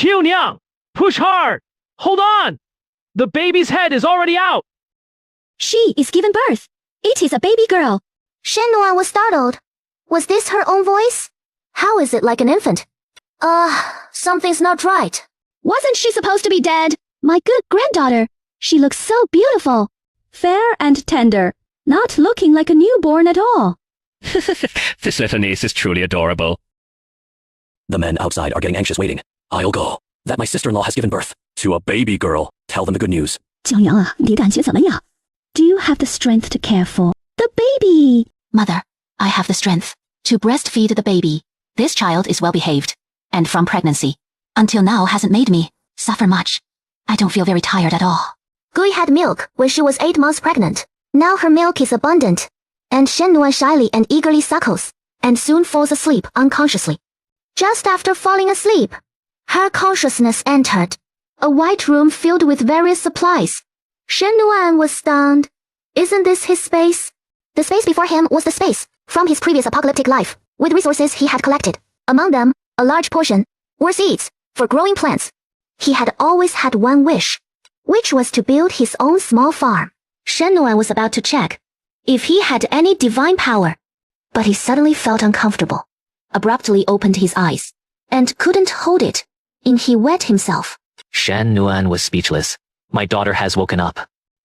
Qiu Niang, push hard! Hold on! The baby's head is already out! She is giving birth. It is a baby girl. Shen Nuan was startled. Was this her own voice? How is it like an infant? Something's not right. Wasn't she supposed to be dead? My good granddaughter. She looks so beautiful. Fair and tender. Not looking like a newborn at all. This little niece is truly adorable. The men outside are getting anxious waiting. I'll go. That my sister-in-law has given birth to a baby girl. Tell them the good news. 江阳啊，你感觉怎么样? Do you have the strength to care for the baby? Mother, I have the strength to breastfeed the baby. This child is well behaved, and from pregnancy, until now hasn't made me suffer much. I don't feel very tired at all. Gui had milk when she was 8 months pregnant. Now her milk is abundant, and Shen Nuan shyly and eagerly suckles, and soon falls asleep unconsciously. Just after falling asleep, her consciousness entered a white room filled with various supplies. Shen Nuan was stunned. Isn't this his space? The space before him was the space from his previous apocalyptic life, with resources he had collected. Among them, a large portion were seeds for growing plants. He had always had one wish, which was to build his own small farm. Shen Nuan was about to check if he had any divine power, but he suddenly felt uncomfortable, abruptly opened his eyes, and couldn't hold it, and he wet himself. Shen Nuan was speechless. My daughter has woken up.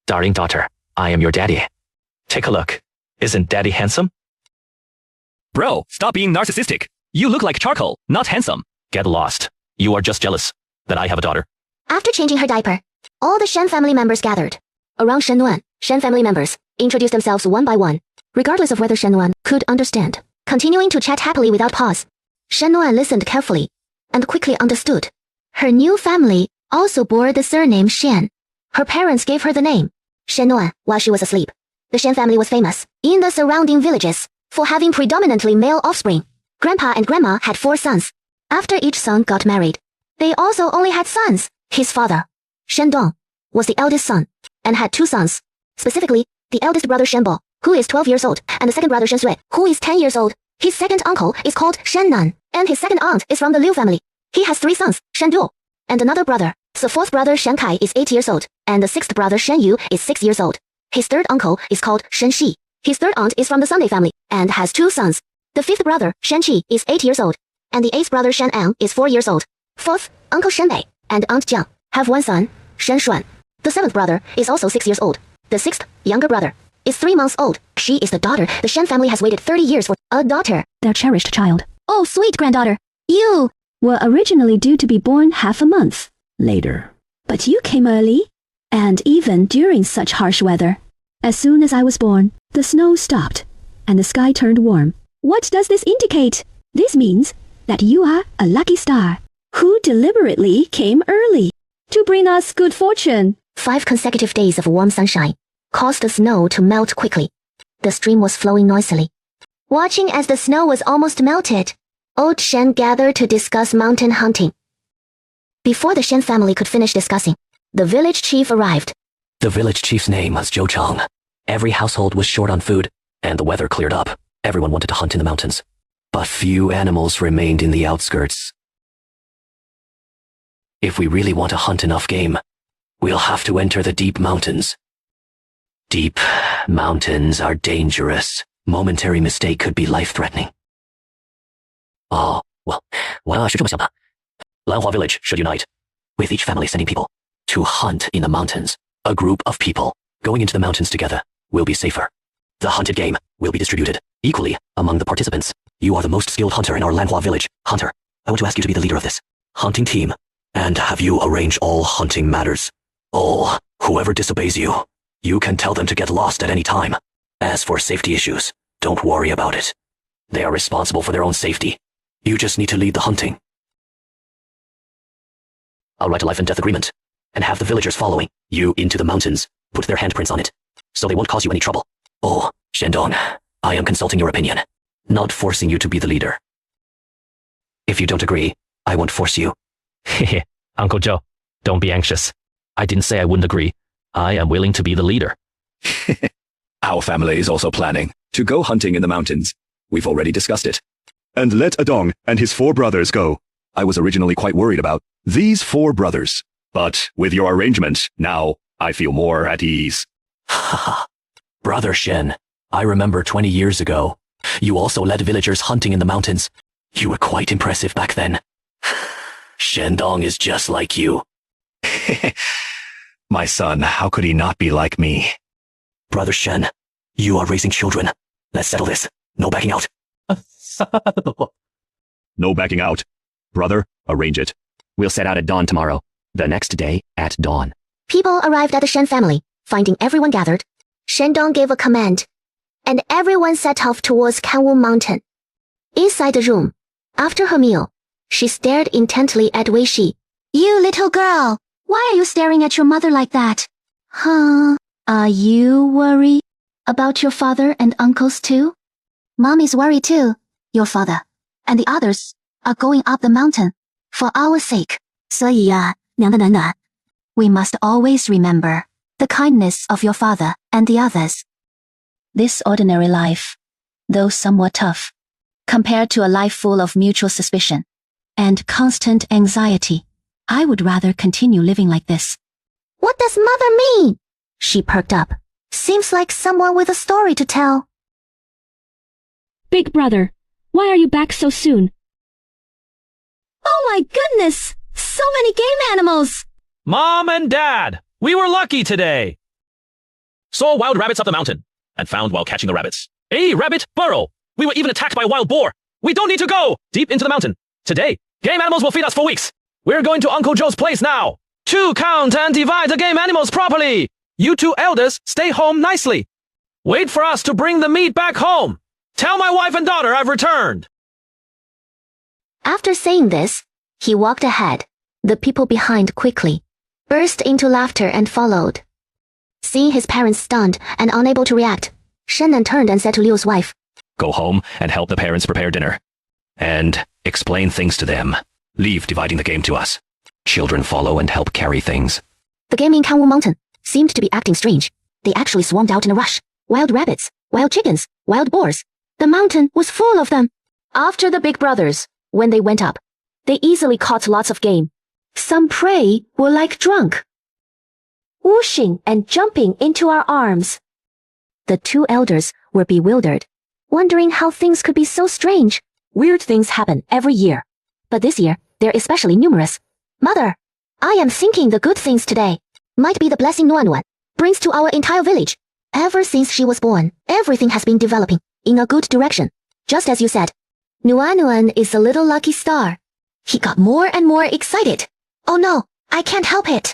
Darling daughter, I am your daddy. Take a look. Isn't daddy handsome? Bro, stop being narcissistic. You look like charcoal, not handsome. Get lost. You are just jealous that I have a daughter. After changing her diaper, all the Shen family members gathered around Shen Nuan. Shen family members introduced themselves one by one, regardless of whether Shen Nuan could understand, continuing to chat happily without pause. Shen Nuan listened carefully and quickly understood. Her new family also bore the surname Shen. Her parents gave her the name Shen Nuan while she was asleep. The Shen family was famous in the surrounding villages for having predominantly male offspring. Grandpa and Grandma had 4 sons. After each son got married, they also only had sons. His father, Shen Dong, was the eldest son and had 2 sons. Specifically, the eldest brother Shen Bo, who is 12 years old, and the second brother Shen Sui, who is 10 years old. His second uncle is called Shen Nan, and his second aunt is from the Liu family. He has 3 sons, Shen Du, and another brother. The 4th brother Shen Kai is 8 years old, and the 6th brother Shen Yu is 6 years old. His third uncle is called Shen Shi. His third aunt is from the Sunday family, and has 2 sons. The 5th brother, Shen Qi, is 8 years old, and the 8th brother Shen Ang is 4 years old. 4th, Uncle Shen Bei and Aunt Jiang have 1 son, Shen Xuan. The 7th brother is also 6 years old. The 6th, younger brother, is 3 months old. She is the daughter the Shen family has waited 30 years for. A daughter. Their cherished child. Oh, sweet granddaughter. You were originally due to be born half a month later. But you came early, and even during such harsh weather. As soon as I was born, the snow stopped, and the sky turned warm. What does this indicate? This means that you are a lucky star, who deliberately came early to bring us good fortune. 5 consecutive days of warm sunshine caused the snow to melt quickly. The stream was flowing noisily. Watching as the snow was almost melted, old Shen gathered to discuss mountain hunting. Before the Shen family could finish discussing, the village chief arrived. The village chief's name was Zhou Chang. Every household was short on food, and the weather cleared up. Everyone wanted to hunt in the mountains. But few animals remained in the outskirts. If we really want to hunt enough game, we'll have to enter the deep mountains. Deep mountains are dangerous. Momentary mistake could be life-threatening. Oh, well, 我是这么想的。Lanhua village should unite, with each family sending people to hunt in the mountains. A group of people going into the mountains together will be safer. The hunted game will be distributed equally among the participants. You are the most skilled hunter in our Lanhua village. Hunter, I want to ask you to be the leader of this hunting team, and have you arrange all hunting matters. Oh, whoever disobeys you, you can tell them to get lost at any time. As for safety issues, don't worry about it. They are responsible for their own safety. You just need to lead the hunting. I'll write a life and death agreement, and have the villagers following you into the mountains put their handprints on it, so they won't cause you any trouble. Oh, Shendong, I am consulting your opinion, not forcing you to be the leader. If you don't agree, I won't force you. Hehe, Uncle Joe, don't be anxious. I didn't say I wouldn't agree. I am willing to be the leader. Our family is also planning to go hunting in the mountains. We've already discussed it. And let Adong and his 4 brothers go. I was originally quite worried about These 4 brothers. But with your arrangement, now I feel more at ease. Haha. Brother Shen, I remember 20 years ago. You also led villagers hunting in the mountains. You were quite impressive back then. Shendong is just like you. My son, how could he not be like me? Brother Shen, you are raising children. Let's settle this. No backing out. No backing out. Brother, arrange it. We'll set out at dawn tomorrow. The next day at dawn. People arrived at the Shen family. Finding everyone gathered, Shendong gave a command, and everyone set off towards Kanwu Mountain. Inside the room, after her meal, she stared intently at Wei Shi. You little girl, why are you staring at your mother like that? Huh? Are you worried about your father and uncles too? Mommy's worried too. Your father and the others are going up the mountain for our sake. 所以呀，娘的暖暖, we must always remember the kindness of your father and the others. This ordinary life, though somewhat tough, compared to a life full of mutual suspicion and constant anxiety, I would rather continue living like this. What does mother mean? She perked up. Seems like someone with a story to tell. Big brother, why are you back so soon? Oh my goodness! So many game animals! Mom and Dad, we were lucky today. Saw wild rabbits up the mountain and found while catching the rabbits. A rabbit burrow. We were even attacked by a wild boar. We don't need to go deep into the mountain. Today, game animals will feed us for weeks. We're going to Uncle Joe's place now. To count and divide the game animals properly. You 2 elders stay home nicely. Wait for us to bring the meat back home. Tell my wife and daughter I've returned. After saying this, he walked ahead. The people behind quickly burst into laughter and followed. Seeing his parents stunned and unable to react, Shennan turned and said to Liu's wife, Go home and help the parents prepare dinner. And explain things to them. Leave dividing the game to us. Children follow and help carry things. The game in Kanwu Mountain seemed to be acting strange. They actually swarmed out in a rush. Wild rabbits, wild chickens, wild boars. The mountain was full of them. After the big brothers, when they went up, they easily caught lots of game. Some prey were like drunk, whooshing and jumping into our arms. The 2 elders were bewildered, wondering how things could be so strange. Weird things happen every year, but this year, they're especially numerous. Mother, I am thinking the good things today might be the blessing Nuanbao brings to our entire village. Ever since she was born, everything has been developing in a good direction. Just as you said, Nuanbao is a little lucky star. He got more and more excited. Oh no, I can't help it.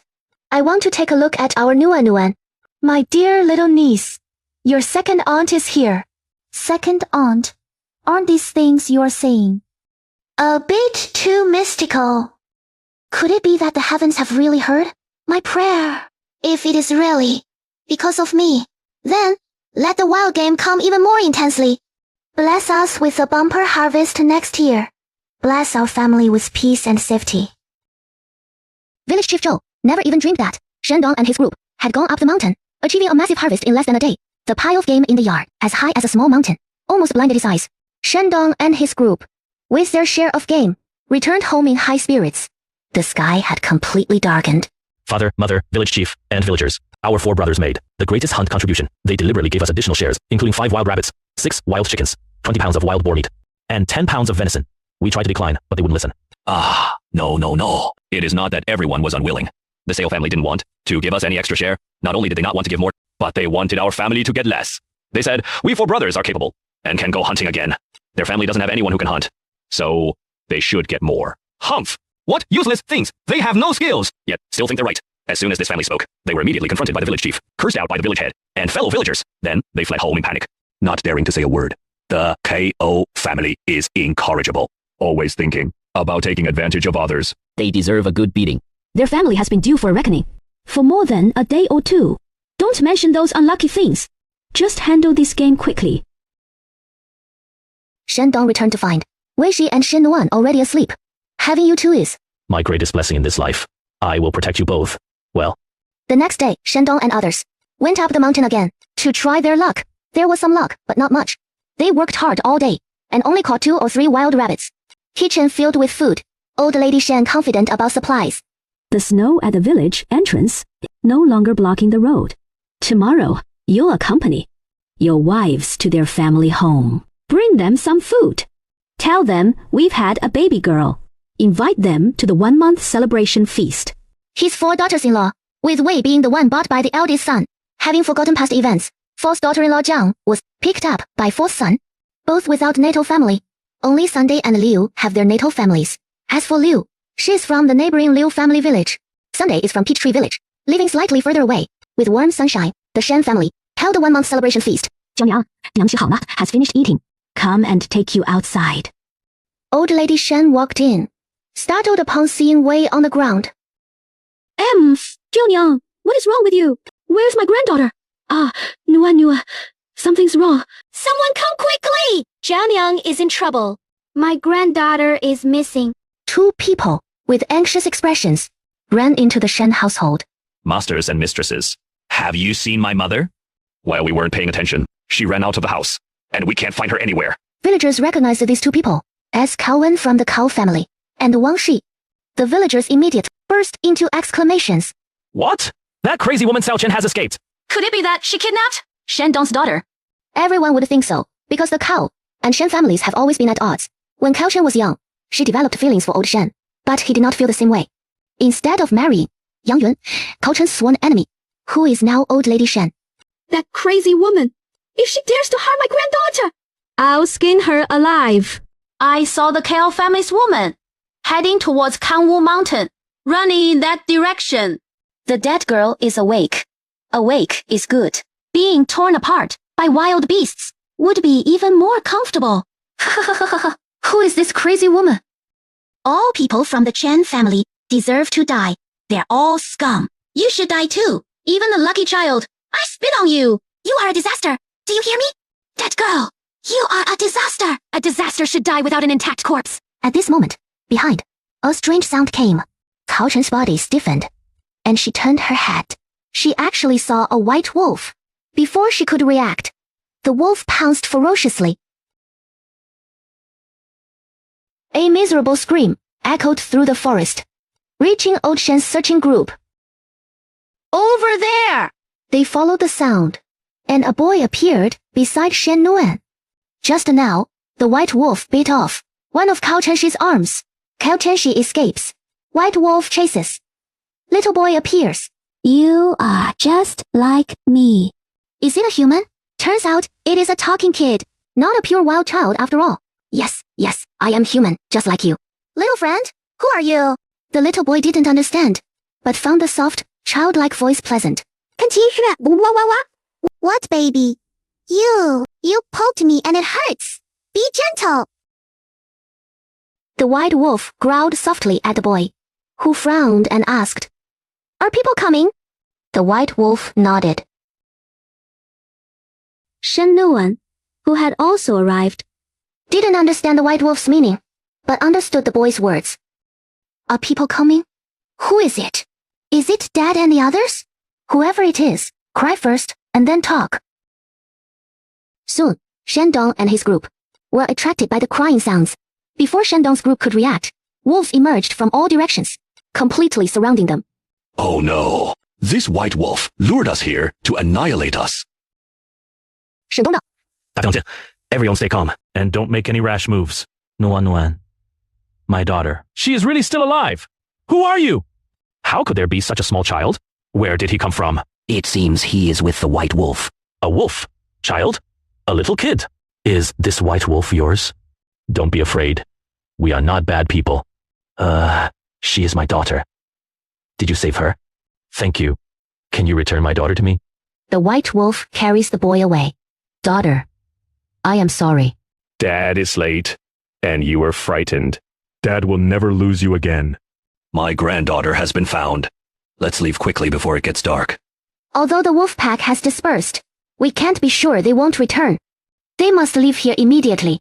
I want to take a look at our Nuanbao. My dear little niece, your second aunt is here. Second aunt? Aren't these things you're saying a bit too mystical? Could it be that the heavens have really heard my prayer? If it is really because of me, then let the wild game come even more intensely. Bless us with a bumper harvest next year. Bless our family with peace and safety. Village Chief Zhou never even dreamed that Shendong and his group had gone up the mountain, achieving a massive harvest in less than a day. The pile of game in the yard, as high as a small mountain, almost blinded his eyes. Shendong and his group, with their share of game, returned home in high spirits. The sky had completely darkened. Father, mother, village chief, and villagers. Our 4 brothers made the greatest hunt contribution. They deliberately gave us additional shares, including 5 wild rabbits, 6 wild chickens, 20 pounds of wild boar meat, and 10 pounds of venison. We tried to decline, but they wouldn't listen. No. It is not that everyone was unwilling. The Sale family didn't want to give us any extra share. Not only did they not want to give more, but they wanted our family to get less. They said, we 4 brothers are capable and can go hunting again. Their family doesn't have anyone who can hunt, so they should get more. Humph! What useless things! They have no skills, yet still think they're right. As soon as this family spoke, they were immediately confronted by the village chief, cursed out by the village head, and fellow villagers. Then they fled home in panic, not daring to say a word. The KO family is incorrigible, always thinking about taking advantage of others. They deserve a good beating. Their family has been due for a reckoning for more than a day or 2. Don't mention those unlucky things. Just handle this game quickly. Shendong returned to find Wei Shi and Shen Nuan already asleep. Having you 2 is My greatest blessing in this life. I will protect you both. Well, the next day, Shendong and others went up the mountain again to try their luck. There was some luck, but not much. They worked hard all day and only caught 2 or 3 wild rabbits. Kitchen filled with food. Old Lady Shen confident about supplies. The snow at the village entrance no longer blocking the road. Tomorrow, you'll accompany your wives to their family home. Bring them some food. Tell them we've had a baby girl. Invite them to the 1-month celebration feast. His 4 daughters-in-law, with Wei being the one bought by the eldest son. Having forgotten past events, 4th daughter-in-law Zhang was picked up by 4th son, both without natal family. Only Sunday and Liu have their natal families. As for Liu, she is from the neighboring Liu family village. Sunday is from Peachtree village, living slightly further away. With warm sunshine, the Shen family held a 1-month celebration feast. 娇娘，娘吃好了 has finished eating. Come and take you outside. Old Lady Shen walked in, startled upon seeing Wei on the ground. 娇娘, what is wrong with you? Where's my granddaughter? Nuan, something's wrong. Someone come quickly! Jiao Niang is in trouble. My granddaughter is missing. 2 people, with anxious expressions, ran into the Shen household. Masters and mistresses, have you seen my mother? While we weren't paying attention, she ran out of the house, and we can't find her anywhere. Villagers recognized these 2 people as Cao Wen from the Cao family, and Wang Shi. The villagers immediately burst into exclamations. What? That crazy woman Xiao Chen has escaped. Could it be that she kidnapped Shen Dong's daughter? Everyone would think so, because the Cao and Shen families have always been at odds. When Cao Chen was young, she developed feelings for old Shen, but he did not feel the same way. Instead of marrying Yang Yuan, Cao Chen's sworn enemy, who is now old Lady Shen. That crazy woman. If she dares to harm my granddaughter, I'll skin her alive. I saw the Cao family's woman heading towards Kanwu Mountain, running in that direction. The dead girl is awake. Awake is good. Being torn apart by wild beasts would be even more comfortable. Who is this crazy woman? All people from the Chen family deserve to die. They're all scum. You should die too. Even the lucky child. I spit on you. You are a disaster. Do you hear me? That girl. You are a disaster. A disaster should die without an intact corpse. At this moment, behind, a strange sound came. Cao Chen's body stiffened, and she turned her head. She actually saw a white wolf. Before she could react, the wolf pounced ferociously. A miserable scream echoed through the forest, reaching Old Shen's searching group. Over there! They followed the sound, and a boy appeared beside Shen Nuan. Just now, the white wolf bit off one of Cao Chenxi's arms. Cao Chenxi escapes. White wolf chases. Little boy appears. You are just like me. Is it a human? Turns out it is a talking kid, not a pure wild child after all. Yes, I am human, just like you. Little friend, who are you? The little boy didn't understand, but found the soft, childlike voice pleasant. What, baby? You poked me and it hurts. Be gentle. The white wolf growled softly at the boy, who frowned and asked, Are people coming? The white wolf nodded. Shen Nuan, who had also arrived, didn't understand the white wolf's meaning, but understood the boy's words. Are people coming? Who is it? Is it Dad and the others? Whoever it is, cry first and then talk. Soon, Shen Dong and his group were attracted by the crying sounds. Before Shen Dong's group could react, wolves emerged from all directions, completely surrounding them. Oh no! This white wolf lured us here to annihilate us. Shen Dong 大将军, everyone stay calm and don't make any rash moves. Nuan, my daughter. She is really still alive. Who are you? How could there be such a small child? Where did he come from? It seems he is with the white wolf. A wolf? Child? A little kid? Is this white wolf yours? Don't be afraid. We are not bad people. She is my daughter. Did you save her? Thank you. Can you return my daughter to me? The white wolf carries the boy away. Daughter, I am sorry. Dad is late, and you are frightened. Dad will never lose you again. My granddaughter has been found. Let's leave quickly before it gets dark. Although the wolf pack has dispersed, we can't be sure they won't return. They must leave here immediately.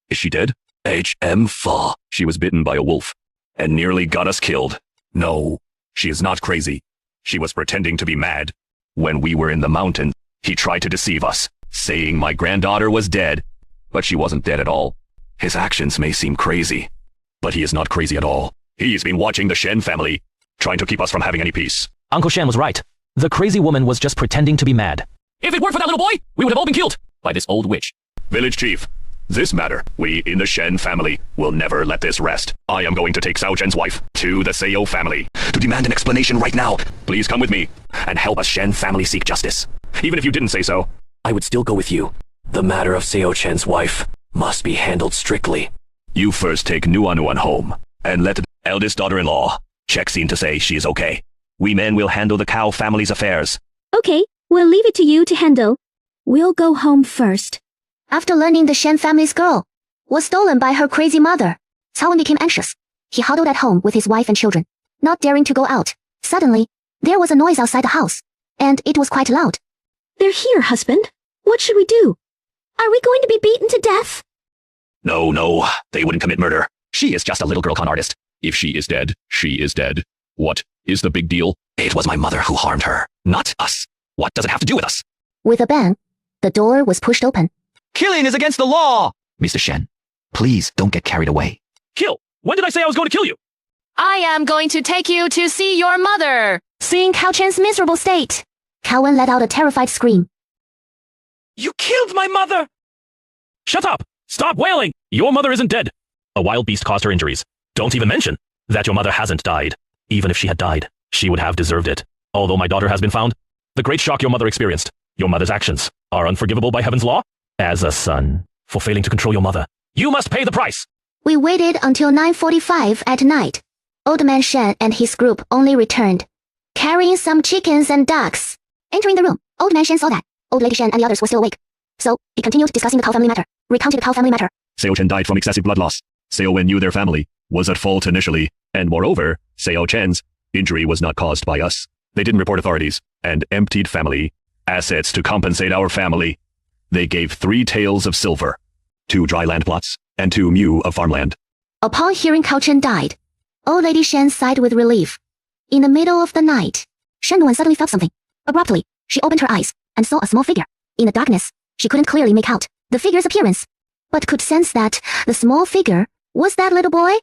Is she dead? HM4. She was bitten by a wolf and nearly got us killed. No, she is not crazy. She was pretending to be mad. When we were in the mountain, he tried to deceive us, saying my granddaughter was dead, but she wasn't dead at all. His actions may seem crazy, But he is not crazy at all. He's been watching the Shen family, trying to keep us from having any peace. Uncle Shen was right. The crazy woman was just pretending to be mad. If it weren't for that little boy, we would have all been killed by this old witch. Village chief, this matter, we in the Shen family will never let this rest. I am going to take Cao Chen's wife to the Seo family to demand an explanation right now. Please come with me and help us Shen family seek justice. Even if you didn't say so, I would still go with you. The matter of Seo Chen's wife must be handled strictly. you first take Nuan home and let the eldest daughter-in-law check scene to say she is okay. We men will handle the Cao family's affairs. Okay, we'll leave it to you to handle. We'll go home first. After learning the Shen family's girl was stolen by her crazy mother, Cao Wen became anxious. He huddled at home with his wife and children, not daring to go out. Suddenly, there was a noise outside the house, and it was quite loud. They're here, husband. What should we do? Are we going to be beaten to death? No, they wouldn't commit murder. She is just a little girl con artist. If she is dead, she is dead. What is the big deal? It was my mother who harmed her, not us. What does it have to do with us? With a bang, the door was pushed open. Killing is against the law! Mr. Shen, please don't get carried away. Kill! When did I say I was going to kill you? I am going to take you to see your mother. Seeing Cao Chen's miserable state, Cao Wen let out a terrified scream. You killed my mother! Shut up! Stop wailing! Your mother isn't dead. A wild beast caused her injuries. Don't even mention that your mother hasn't died. Even if she had died, she would have deserved it. Although my daughter has been found, the great shock your mother experienced, your mother's actions, are unforgivable by heaven's law. As a son, for failing to control your mother, you must pay the price. We waited until 9:45 at night. Old Man Shen and his group only returned, carrying some chickens and ducks. Entering the room, Old Man Shen saw that Old Lady Shen and the others were still awake. So, he continued discussing the Cao family matter, recounted the Cao family matter. Seo Chen died from excessive blood loss. Seo Wen knew their family was at fault initially, and moreover, Seo Chen's injury was not caused by us. They didn't report authorities, and emptied family assets to compensate our family. They gave 3 taels of silver, 2 dry land plots, and 2 mu of farmland. Upon hearing Cao Chen died, Old Lady Shen sighed with relief. In the middle of the night, Shen Nuan suddenly felt something. Abruptly, she opened her eyes and saw a small figure. In the darkness, she couldn't clearly make out the figure's appearance, but could sense that the small figure was that little boy.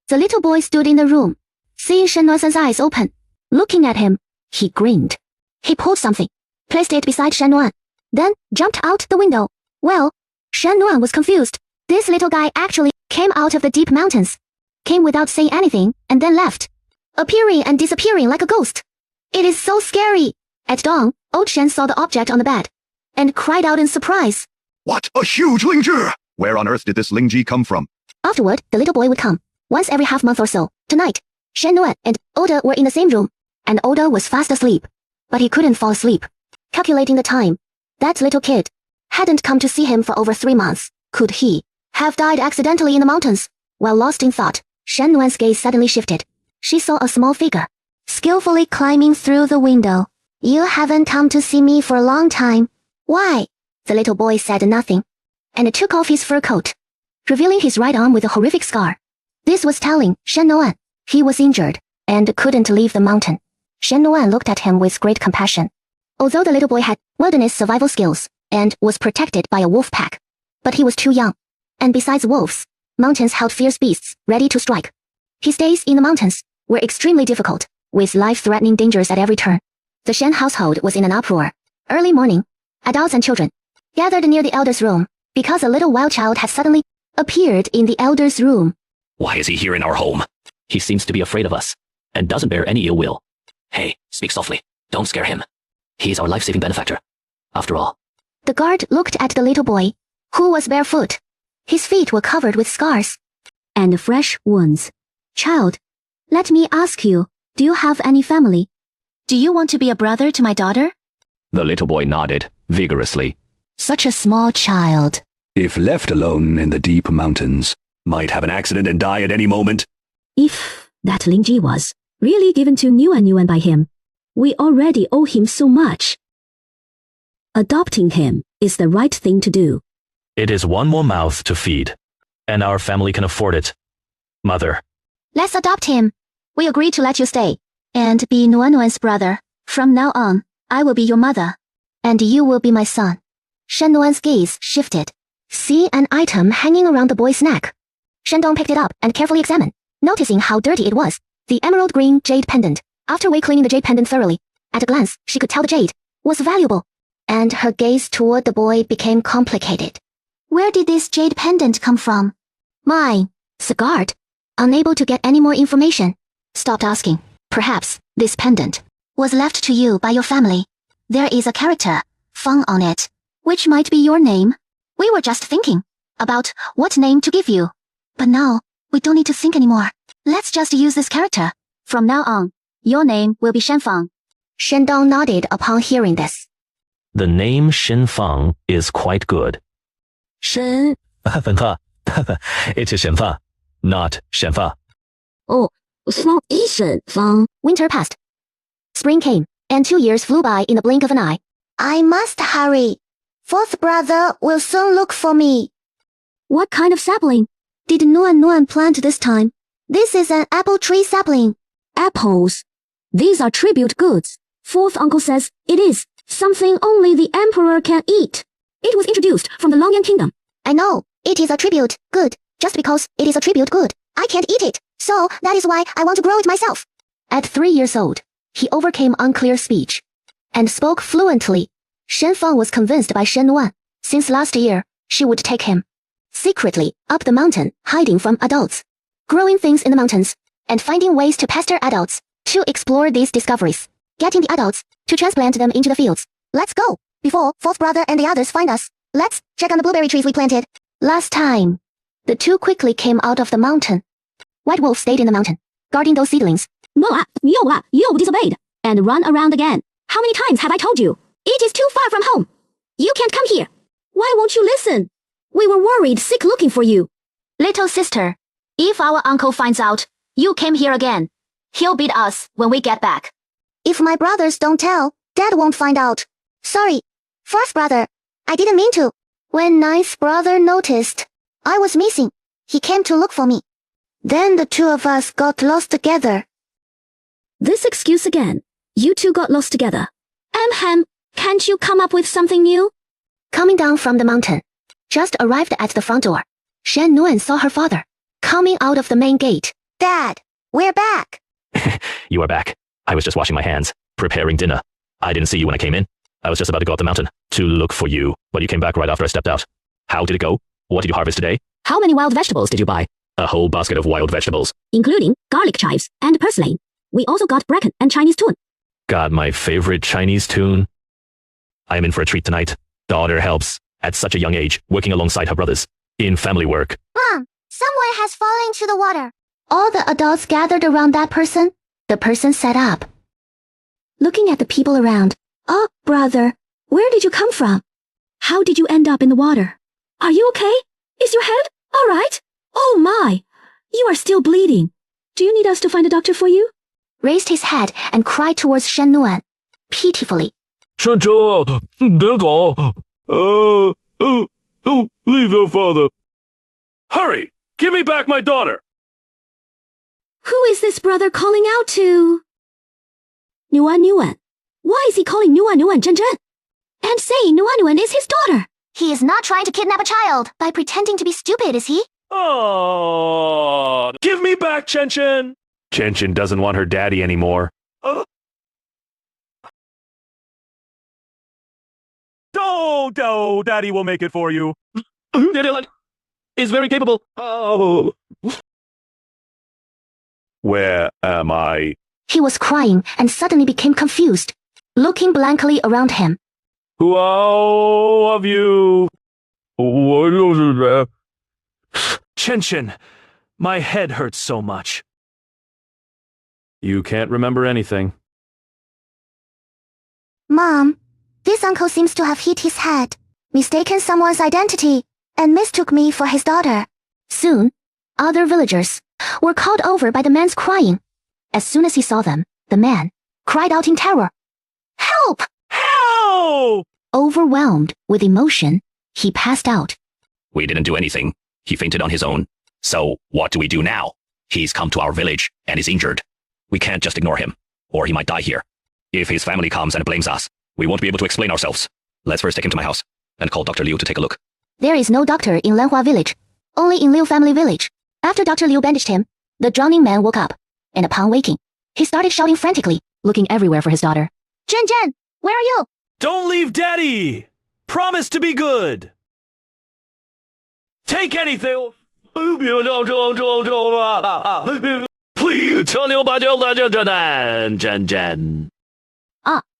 The little boy stood in the room, seeing Shen Nuan's eyes open. Looking at him, he grinned. He pulled something, placed it beside Shen Nuan, then jumped out the window. Well, Shen Nuan was confused. This little guy actually came out of the deep mountains, came without saying anything, and then left, appearing and disappearing like a ghost. It is so scary. At dawn, Old Shen saw the object on the bed, and cried out in surprise. What a huge Lingzhi! Where on earth did this Lingzhi come from? Afterward, the little boy would come, once every half-month or so. Tonight, Shen Nuan and Oda were in the same room, and Oda was fast asleep. But he couldn't fall asleep. Calculating the time, that little kid hadn't come to see him for over 3 months. Could he have died accidentally in the mountains? While lost in thought, Shen Nuan's gaze suddenly shifted. She saw a small figure, skillfully climbing through the window. You haven't come to see me for a long time. Why? The little boy said nothing, and took off his fur coat, revealing his right arm with a horrific scar. This was telling Shen Nuan he was injured and couldn't leave the mountain. Shen Nuan looked at him with great compassion. Although the little boy had wilderness survival skills and was protected by a wolf pack, but he was too young. And besides wolves, mountains held fierce beasts ready to strike. His days in the mountains were extremely difficult, with life-threatening dangers at every turn. The Shen household was in an uproar. Early morning, adults and children gathered near the elder's room because a little wild child had suddenly appeared in the elder's room. Why is he here in our home? He seems to be afraid of us, and doesn't bear any ill will. Hey, speak softly. Don't scare him. He's our life-saving benefactor. After all. The guard looked at the little boy, who was barefoot. His feet were covered with scars And fresh wounds. Child, let me ask you, do you have any family? Do you want to be a brother to my daughter? The little boy nodded vigorously. Such a small child. If left alone in the deep mountains, Might have an accident and die at any moment. If that Lingji was really given to Nuan by him, we already owe him so much. Adopting him is the right thing to do. It is one more mouth to feed, and our family can afford it. Mother. Let's adopt him. We agree to let you stay and be Nuan's brother. From now on, I will be your mother, and you will be my son. Shen Nuan's gaze shifted. See an item hanging around the boy's neck. Shandong picked it up and carefully examined, noticing how dirty it was. The emerald green jade pendant. After Wei cleaning the jade pendant thoroughly, at a glance, she could tell the jade was valuable. And her gaze toward the boy became complicated. Where did this jade pendant come from? Mine. Sagard, unable to get any more information, stopped asking. Perhaps this pendant was left to you by your family. There is a character, Feng, on it, which might be your name. We were just thinking about what name to give you. But now, we don't need to think anymore. Let's just use this character. From now on, your name will be Shenfang. Shendong nodded upon hearing this. The name Shenfang is quite good. Shen. 粉发 It is 显发 not 显发 Oh, Fang isn't Fang. Winter passed. Spring came, and 2 years flew by in the blink of an eye. I must hurry. Fourth brother will soon look for me. What kind of sapling did Nuan plant this time? This is an apple tree sapling. Apples. These are tribute goods. Fourth uncle says it is something only the emperor can eat. It was introduced from the Longyan kingdom. I know, it is a tribute good. Just because it is a tribute good, I can't eat it. So that is why I want to grow it myself. At 3 years old, he overcame unclear speech and spoke fluently. Shen Feng was convinced by Shen Nuan. Since last year, she would take him secretly up the mountain, hiding from adults, growing things in the mountains, and finding ways to pester adults to explore these discoveries, getting the adults to transplant them into the fields. Let's go, before fourth brother and the others find us. Let's check on the blueberry trees we planted. Last time, the two quickly came out of the mountain. White Wolf stayed in the mountain, guarding those seedlings. No, you disobeyed and run around again. How many times have I told you? It is too far from home. You can't come here. Why won't you listen? We were worried sick looking for you. Little sister, if our uncle finds out you came here again, he'll beat us when we get back. If my brothers don't tell, Dad won't find out. Sorry, fourth brother, I didn't mean to. When ninth brother noticed I was missing, he came to look for me. Then the two of us got lost together. This excuse again. You two got lost together. Ahem, can't you come up with something new? Coming down from the mountain, just arrived at the front door. Shen Nuan saw her father coming out of the main gate. Dad, we're back. You are back. I was just washing my hands, preparing dinner. I didn't see you when I came in. I was just about to go up the mountain to look for you, but you came back right after I stepped out. How did it go? What did you harvest today? How many wild vegetables did you buy? A whole basket of wild vegetables. Including garlic chives and purslane. We also got bracken and Chinese tune. Got my favorite Chinese tune. I am in for a treat tonight. Daughter helps, at such a young age, working alongside her brothers, in family work. Mom, someone has fallen into the water. All the adults gathered around that person. The person sat up, Looking at the people around. Oh, brother, where did you come from? How did you end up in the water? Are you okay? Is your head all right? Oh my, you are still bleeding. Do you need us to find a doctor for you? raised his head and cried towards Shen Nuan, pitifully. 山车，别走！leave your father. Hurry! Give me back my daughter! Who is this brother calling out to? Nuan. Why is he calling Nuan Zhen? And saying Nuan is his daughter? He is not trying to kidnap a child by pretending to be stupid, is he? Oh, give me back Chen Chen! Chen Chen doesn't want her daddy anymore. No, daddy will make it for you. Daddy is very capable. Oh. Where am I? He was crying and suddenly became confused, looking blankly around him. Who of you? What is that? Chen Chen, my head hurts so much. You can't remember anything. Mom, this uncle seems to have hit his head, mistaken someone's identity, and mistook me for his daughter. Soon, other villagers were called over by the man's crying. As soon as he saw them, the man cried out in terror. Help! Help! Overwhelmed with emotion, he passed out. We didn't do anything. He fainted on his own. So what do we do now? He's come to our village and is injured. We can't just ignore him, or he might die here. If his family comes and blames us, we won't be able to explain ourselves. Let's first take him to my house and call Dr. Liu to take a look. There is no doctor in Lanhua village, only in Liu family village. After Dr. Liu bandaged him, the drowning man woke up, and upon waking, he started shouting frantically, looking everywhere for his daughter. Jen, where are you? Don't leave Daddy! Promise to be good! Take anything! Please!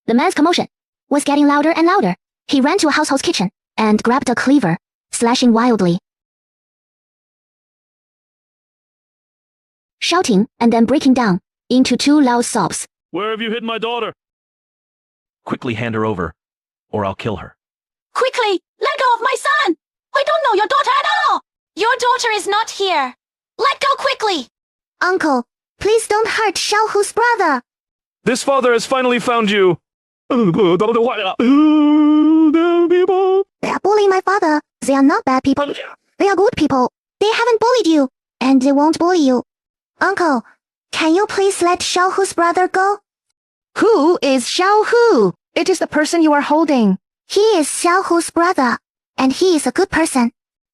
The man's commotion was getting louder and louder. He ran to a household's kitchen and grabbed a cleaver, slashing wildly, shouting and then breaking down into 2 loud sobs. Where have you hidden my daughter? Quickly hand her over, or I'll kill her. Quickly, let go of my son! I don't know your daughter at all! Your daughter is not here! Let go quickly! Uncle, please don't hurt Xiaohu's brother! This father has finally found you. They are bullying my father. They are not bad people. They are good people. They haven't bullied you, and they won't bully you. Uncle, can you please let Xiaohu's brother go? Who is Xiaohu? It is the person you are holding. He is Xiaohu's brother, and he is a good person.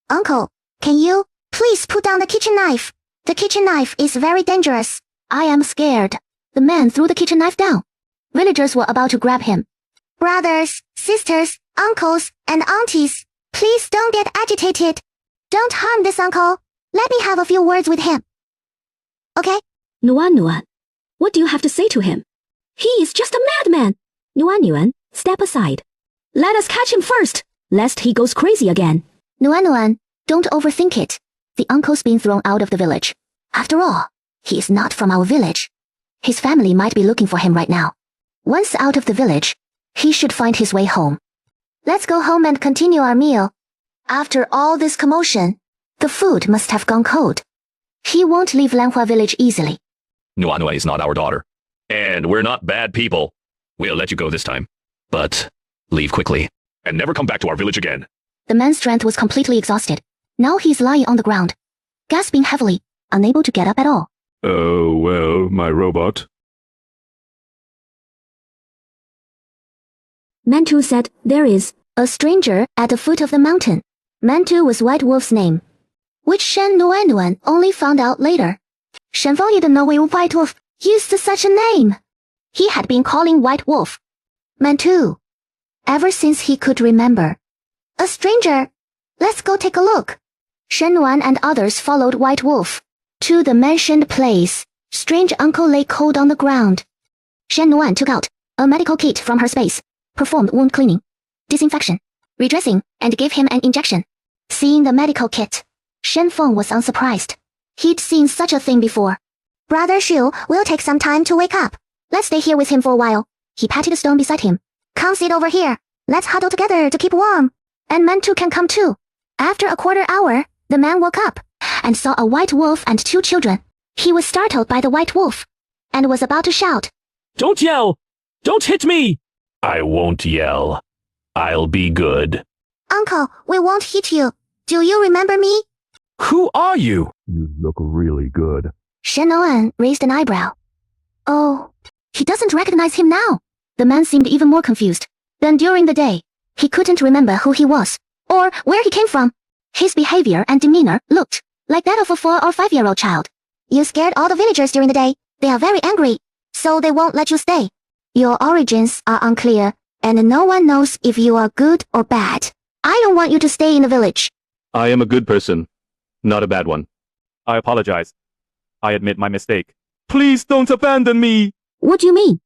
Uncle, can you please put down the kitchen knife? The kitchen knife is very dangerous. I am scared. The man threw the kitchen knife down. Villagers were about to grab him. Brothers, sisters, uncles, and aunties, please don't get agitated. Don't harm this uncle. Let me have a few words with him. Okay? Nuan, what do you have to say to him? He is just a madman. Nuan, step aside. Let us catch him first, lest he goes crazy again. Nuan, don't overthink it. The uncle's been thrown out of the village. After all, he is not from our village. His family might be looking for him right now. Once out of the village, he should find his way home. Let's go home and continue our meal. After all this commotion, the food must have gone cold. He won't leave Lanhua village easily. Nuanua is not our daughter. And we're not bad people. We'll let you go this time. But leave quickly and never come back to our village again. The man's strength was completely exhausted. Now he's lying on the ground, gasping heavily, unable to get up at all. Oh, well, my robot. Mantu said there is a stranger at the foot of the mountain. Mantu was White Wolf's name, which Shen Nuan only found out later. Shen Feng didn't know White Wolf used such a name. He had been calling White Wolf Mantu ever since he could remember. A stranger. Let's go take a look. Shen Nuan and others followed White Wolf to the mentioned place. Strange uncle lay cold on the ground. Shen Nuan took out a medical kit from her space, performed wound cleaning, disinfection, redressing, and gave him an injection. Seeing the medical kit, Shen Feng was unsurprised. He'd seen such a thing before. Brother Shu will take some time to wake up. Let's stay here with him for a while. He patted a stone beside him. Come sit over here. Let's huddle together to keep warm. And Mantu can come too. After a quarter hour, the man woke up and saw a white wolf and 2 children. He was startled by the white wolf and was about to shout. Don't yell! Don't hit me! I won't yell. I'll be good. Uncle, we won't hit you. Do you remember me? Who are you? You look really good. Shen Nuan raised an eyebrow. Oh, he doesn't recognize him now. The man seemed even more confused than during the day. He couldn't remember who he was or where he came from. His behavior and demeanor looked like that of a 4 or 5-year-old child. You scared all the villagers during the day. They are very angry, so they won't let you stay. Your origins are unclear, and no one knows if you are good or bad. I don't want you to stay in the village. I am a good person, not a bad one. I apologize. I admit my mistake. Please don't abandon me! What do you mean?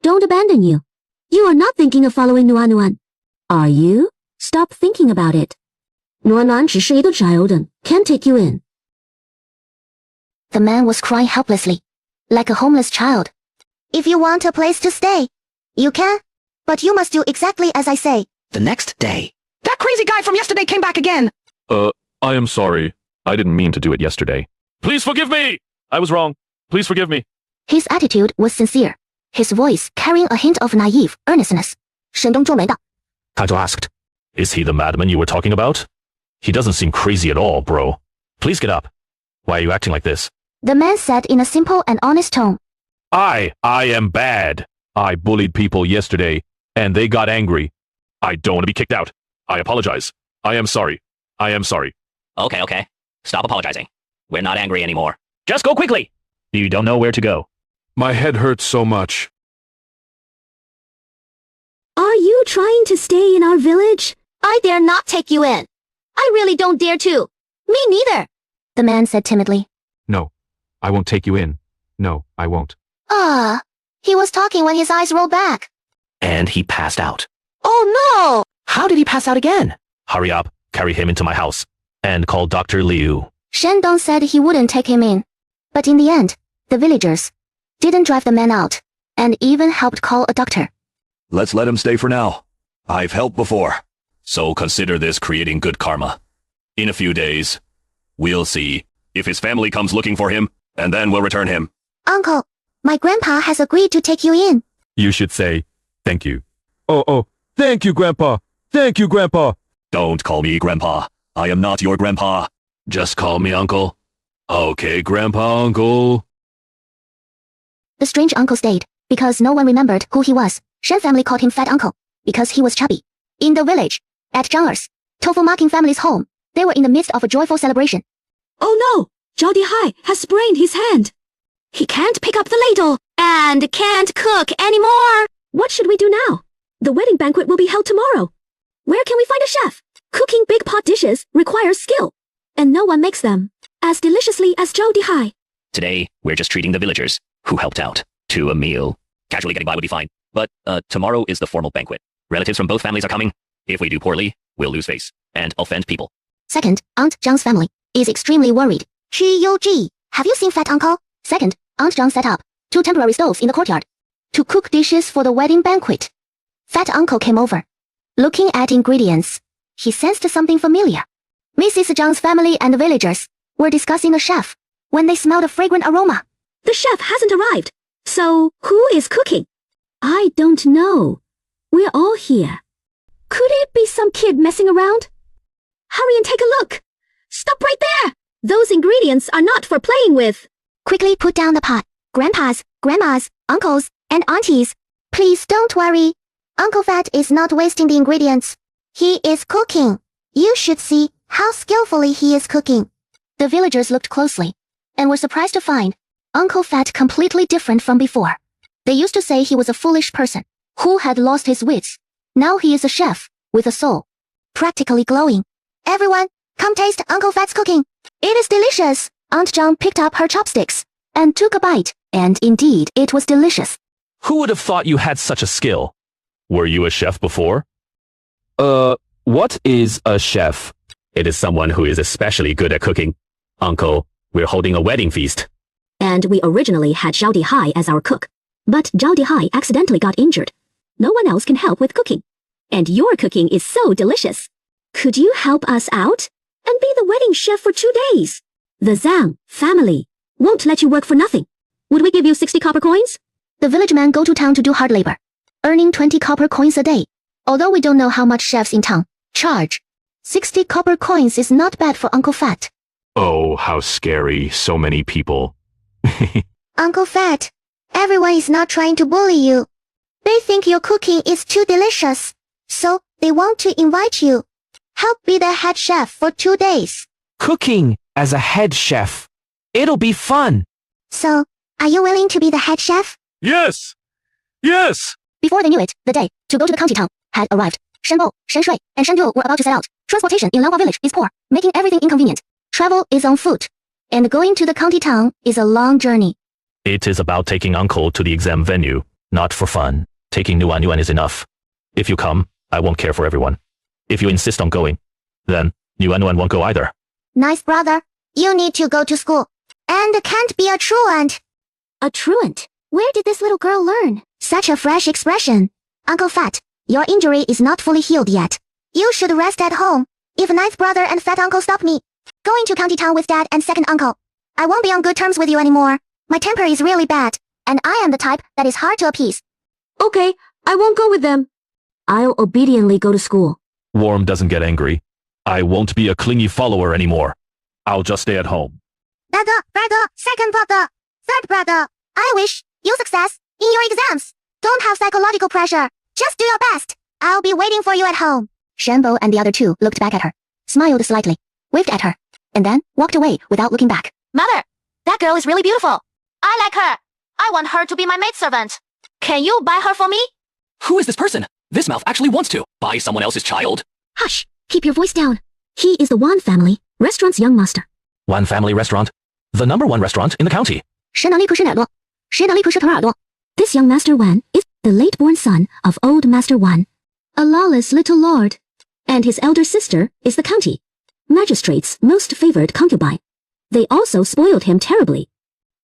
Don't abandon you. You are not thinking of following Nuan. Are you? Stop thinking about it. Nuan 只是一个 child and can't take you in. The man was crying helplessly, like a homeless child. If you want a place to stay, you can, but you must do exactly as I say. The next day. That crazy guy from yesterday came back again. I am sorry. I didn't mean to do it yesterday. Please forgive me! I was wrong. Please forgive me. His attitude was sincere, his voice carrying a hint of naive earnestness. 沈东皱眉道. Kaito asked, Is he the madman you were talking about? He doesn't seem crazy at all, bro. Please get up. Why are you acting like this? The man said in a simple and honest tone. I am bad. I bullied people yesterday, and they got angry. I don't want to be kicked out. I apologize. I am sorry. I am sorry. Okay. Stop apologizing. We're not angry anymore. Just go quickly. You don't know where to go. My head hurts so much. Are you trying to stay in our village? I dare not take you in. I really don't dare to. Me neither, the man said timidly. No, I won't take you in. No, I won't. He was talking when his eyes rolled back. And he passed out. Oh no! How did he pass out again? Hurry up, carry him into my house, and call Dr. Liu. Shandong said he wouldn't take him in. But in the end, the villagers didn't drive the man out, and even helped call a doctor. Let's let him stay for now. I've helped before. So consider this creating good karma. In a few days, we'll see if his family comes looking for him, and then we'll return him. Uncle, my grandpa has agreed to take you in. You should say, thank you. Oh, thank you, Grandpa. Thank you, Grandpa. Don't call me Grandpa. I am not your grandpa. Just call me Uncle. Okay, Grandpa, Uncle. The strange uncle stayed, because no one remembered who he was. Shen family called him Fat Uncle, because he was chubby. In the village, at Zhang Er's, Tofu Marking family's home, they were in the midst of a joyful celebration. Oh no! Zhao Dihai has sprained his hand. He can't pick up the ladle and can't cook anymore. What should we do now? The wedding banquet will be held tomorrow. Where can we find a chef? Cooking big pot dishes requires skill, and no one makes them as deliciously as Zhao Dihai. Today, we're just treating the villagers who helped out to a meal. Casually getting by would be fine. But tomorrow is the formal banquet. Relatives from both families are coming. If we do poorly, we'll lose face and offend people. Second, Aunt Zhang's family is extremely worried. Chi have you seen Fat Uncle? Second, Aunt Zhang set up 2 temporary stoves in the courtyard to cook dishes for the wedding banquet. Fat Uncle came over. Looking at ingredients, he sensed something familiar. Mrs. Zhang's family and the villagers were discussing a chef when they smelled a fragrant aroma. The chef hasn't arrived. So, who is cooking? I don't know. We're all here. Could it be some kid messing around? Hurry and take a look. Stop right there. Those ingredients are not for playing with. Quickly put down the pot. Grandpas, grandmas, uncles, and aunties, please don't worry. Uncle Fat is not wasting the ingredients. He is cooking. You should see how skillfully he is cooking. The villagers looked closely and were surprised to find Uncle Fat completely different from before. They used to say he was a foolish person who had lost his wits. Now he is a chef with a soul, practically glowing. Everyone, come taste Uncle Fat's cooking. It is delicious. Aunt Zhang picked up her chopsticks and took a bite, and indeed it was delicious. Who would have thought you had such a skill? Were you a chef before? What is a chef? It is someone who is especially good at cooking. Uncle, we're holding a wedding feast. And we originally had Zhao Dihai as our cook. But Zhao Dihai accidentally got injured. No one else can help with cooking. And your cooking is so delicious. Could you help us out and be the wedding chef for 2 days? The Zhang family won't let you work for nothing. Would we give you 60 copper coins? The village men go to town to do hard labor, earning 20 copper coins a day. Although we don't know how much chefs in town charge, 60 copper coins is not bad for Uncle Fat. Oh, how scary. So many people. Uncle Fat, everyone is not trying to bully you. They think your cooking is too delicious, so they want to invite you. Help be the head chef for 2 days. Cooking as a head chef. It'll be fun. So, are you willing to be the head chef? Yes! Yes! Before they knew it, the day to go to the county town had arrived. Shenbo, Shenshui, and Shenduo were about to set out. Transportation in Nuanbao village is poor, making everything inconvenient. Travel is on foot, and going to the county town is a long journey. It is about taking Uncle to the exam venue, not for fun. Taking Nuan is enough. If you come, I won't care for everyone. If you insist on going, then Nuan won't go either. Nice brother, you need to go to school, and can't be a truant. A truant? Where did this little girl learn such a fresh expression? Uncle Fat, your injury is not fully healed yet. You should rest at home. If Ninth Brother and Fat Uncle stop me going to county town with Dad and Second Uncle, I won't be on good terms with you anymore. My temper is really bad, and I am the type that is hard to appease. Okay, I won't go with them. I'll obediently go to school. Worm doesn't get angry. I won't be a clingy follower anymore. I'll just stay at home. Brother, second brother, third brother, I wish you success in your exams. Don't have psychological pressure. Just do your best. I'll be waiting for you at home. Shenbo and the other two looked back at her, smiled slightly, waved at her, and then walked away without looking back. Mother, that girl is really beautiful. I like her. I want her to be my maidservant. Can you buy her for me? Who is this person? This mouth actually wants to buy someone else's child. Hush, keep your voice down. He is the Wan family restaurant's young master. One family restaurant. The #1 restaurant in the county. 谁能力不是耳朵？谁能力不是疼耳朵？ This young Master Wan is the late-born son of old Master Wan, a lawless little lord, and his elder sister is the county magistrate's most favored concubine. They also spoiled him terribly.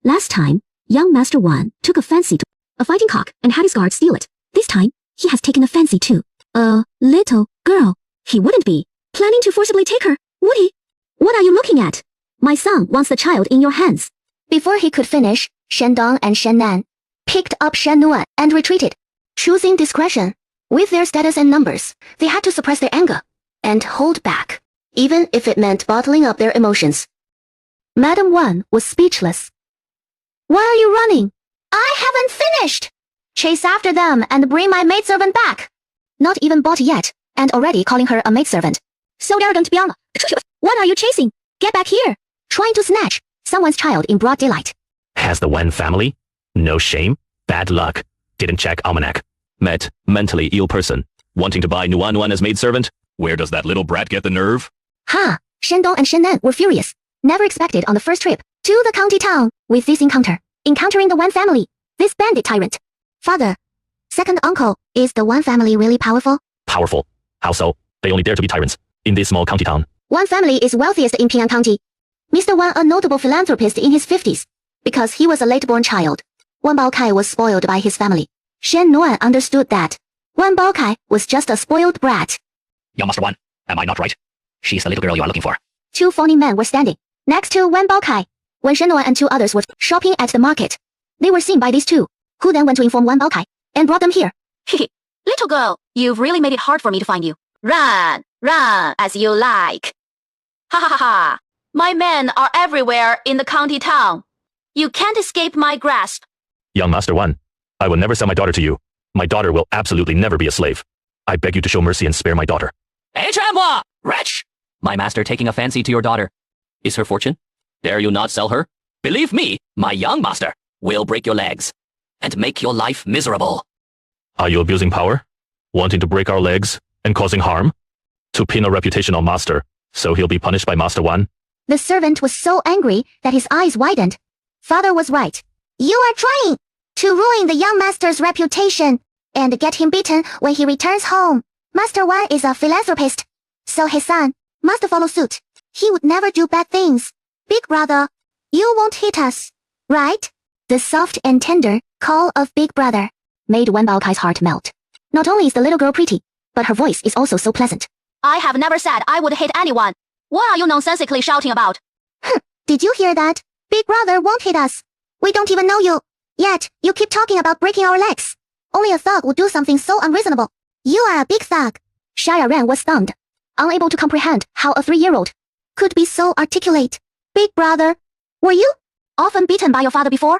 Last time, young Master Wan took a fancy to a fighting cock and had his guard steal it. This time, he has taken a fancy to a little girl. He wouldn't be planning to forcibly take her, would he? What are you looking at? My son wants the child in your hands. Before he could finish, Shen Dong and Shen Nan picked up Shen Nuan and retreated, choosing discretion. With their status and numbers, they had to suppress their anger and hold back, even if it meant bottling up their emotions. Madam Wan was speechless. Why are you running? I haven't finished! Chase after them and bring my maidservant back. Not even bought yet, and already calling her a maidservant. So arrogant beyond. What are you chasing? Get back here! Trying to snatch someone's child in broad daylight. Has the Wen family? No shame? Bad luck. Didn't check almanac. Met mentally ill person. Wanting to buy Nuan as maidservant? Where does that little brat get the nerve? Ha! Shen Dong and Shen Nan were furious. Never expected on the first trip to the county town with this encounter. Encountering the Wan family. This bandit tyrant. Father. Second uncle, is the Wan family really powerful? Powerful. How so? They only dare to be tyrants in this small county town. Wan family is wealthiest in Ping'an County. Mr. Wan a notable philanthropist in his 50s. Because he was a late-born child. Nuanbao Kai was spoiled by his family. Shen Nuan understood that. Nuanbao Kai was just a spoiled brat. Young Master Wan, am I not right? She's the little girl you are looking for. Two phony men were standing next to Nuanbao Kai when Shen Nuan and 2 others were shopping at the market. They were seen by these 2, who then went to inform Nuanbao Kai and brought them here. Little girl, you've really made it hard for me to find you. Run, run as you like. Ha ha ha ha. My men are everywhere in the county town. You can't escape my grasp. Young Master Wan, I will never sell my daughter to you. My daughter will absolutely never be a slave. I beg you to show mercy and spare my daughter. Wretch! My master taking a fancy to your daughter. Is her fortune? Dare you not sell her? Believe me, my young master will break your legs and make your life miserable. Are you abusing power? Wanting to break our legs and causing harm? To pin a reputation on master, so he'll be punished by Master Wan? The servant was so angry that his eyes widened. Father was right. You are trying to ruin the young master's reputation and get him beaten when he returns home. Master Wan is a philanthropist, so his son must follow suit. He would never do bad things. Big brother, you won't hit us, right? The soft and tender call of Big Brother made Nuanbao Kai's heart melt. Not only is the little girl pretty, but her voice is also so pleasant. I have never said I would hit anyone. What are you nonsensically shouting about? Did you hear that? Big Brother won't hit us. We don't even know you. Yet, you keep talking about breaking our legs. Only a thug would do something so unreasonable. You are a big thug. Shia Ran was stunned, unable to comprehend how a 3-year-old could be so articulate. Big Brother, were you often beaten by your father before?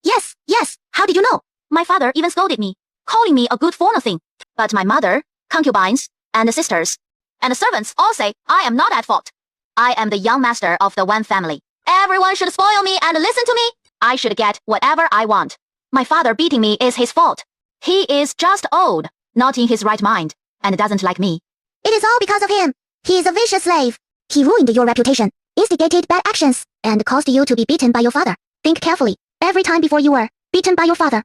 Yes, yes. How did you know? My father even scolded me, calling me a good for nothing. But my mother, concubines, and the sisters, and the servants all say I am not at fault. I am the young master of the Wan family. Everyone should spoil me and listen to me. I should get whatever I want. My father beating me is his fault. He is just old, not in his right mind, and doesn't like me. It is all because of him. He is a vicious slave. He ruined your reputation, instigated bad actions, and caused you to be beaten by your father. Think carefully, every time before you were beaten by your father.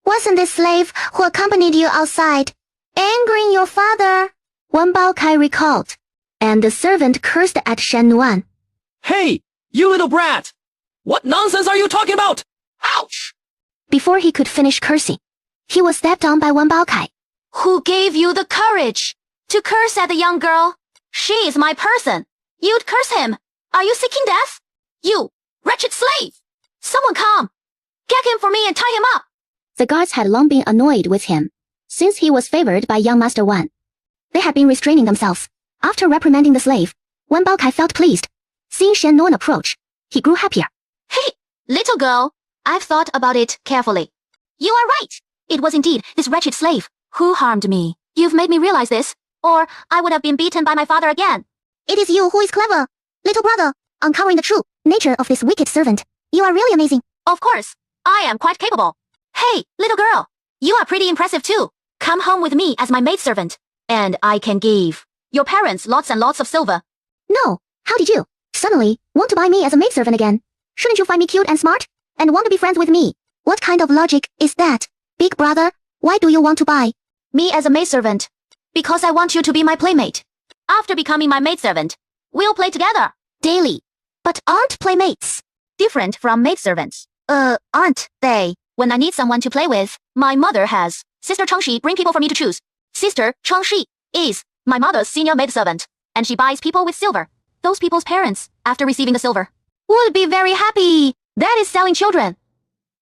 Wasn't this slave who accompanied you outside, angering your father? Nuanbao Kai recalled, and the servant cursed at Shen Nuan. Hey, you little brat! What nonsense are you talking about? Ouch! Before he could finish cursing, he was stepped on by Nuanbao Kai. Who gave you the courage to curse at the young girl? She is my person. You'd curse him. Are you seeking death? You wretched slave! Someone come! Get him for me and tie him up! The guards had long been annoyed with him, since he was favored by young Master Wan. They had been restraining themselves. After reprimanding the slave, Nuanbao Kai felt pleased. Seeing Shen Nuan approach, he grew happier. Hey, little girl, I've thought about it carefully. You are right. It was indeed this wretched slave who harmed me. You've made me realize this, or I would have been beaten by my father again. It is you who is clever. Little brother, uncovering the truth nature of this wicked servant. You are really amazing. Of course, I am quite capable. Hey, little girl, you are pretty impressive too. Come home with me as my maidservant, and I can give your parents lots and lots of silver. No, how did you suddenly want to buy me as a maidservant again? Shouldn't you find me cute and smart, and want to be friends with me? What kind of logic is that? Big brother, why do you want to buy me as a maidservant? Because I want you to be my playmate. After becoming my maidservant, we'll play together daily. But aren't playmates different from maidservants? Aren't they? When I need someone to play with, my mother has Sister Changshi bring people for me to choose. Sister Changshi is my mother's senior maidservant, and she buys people with silver. Those people's parents, after receiving the silver, would be very happy. That is selling children,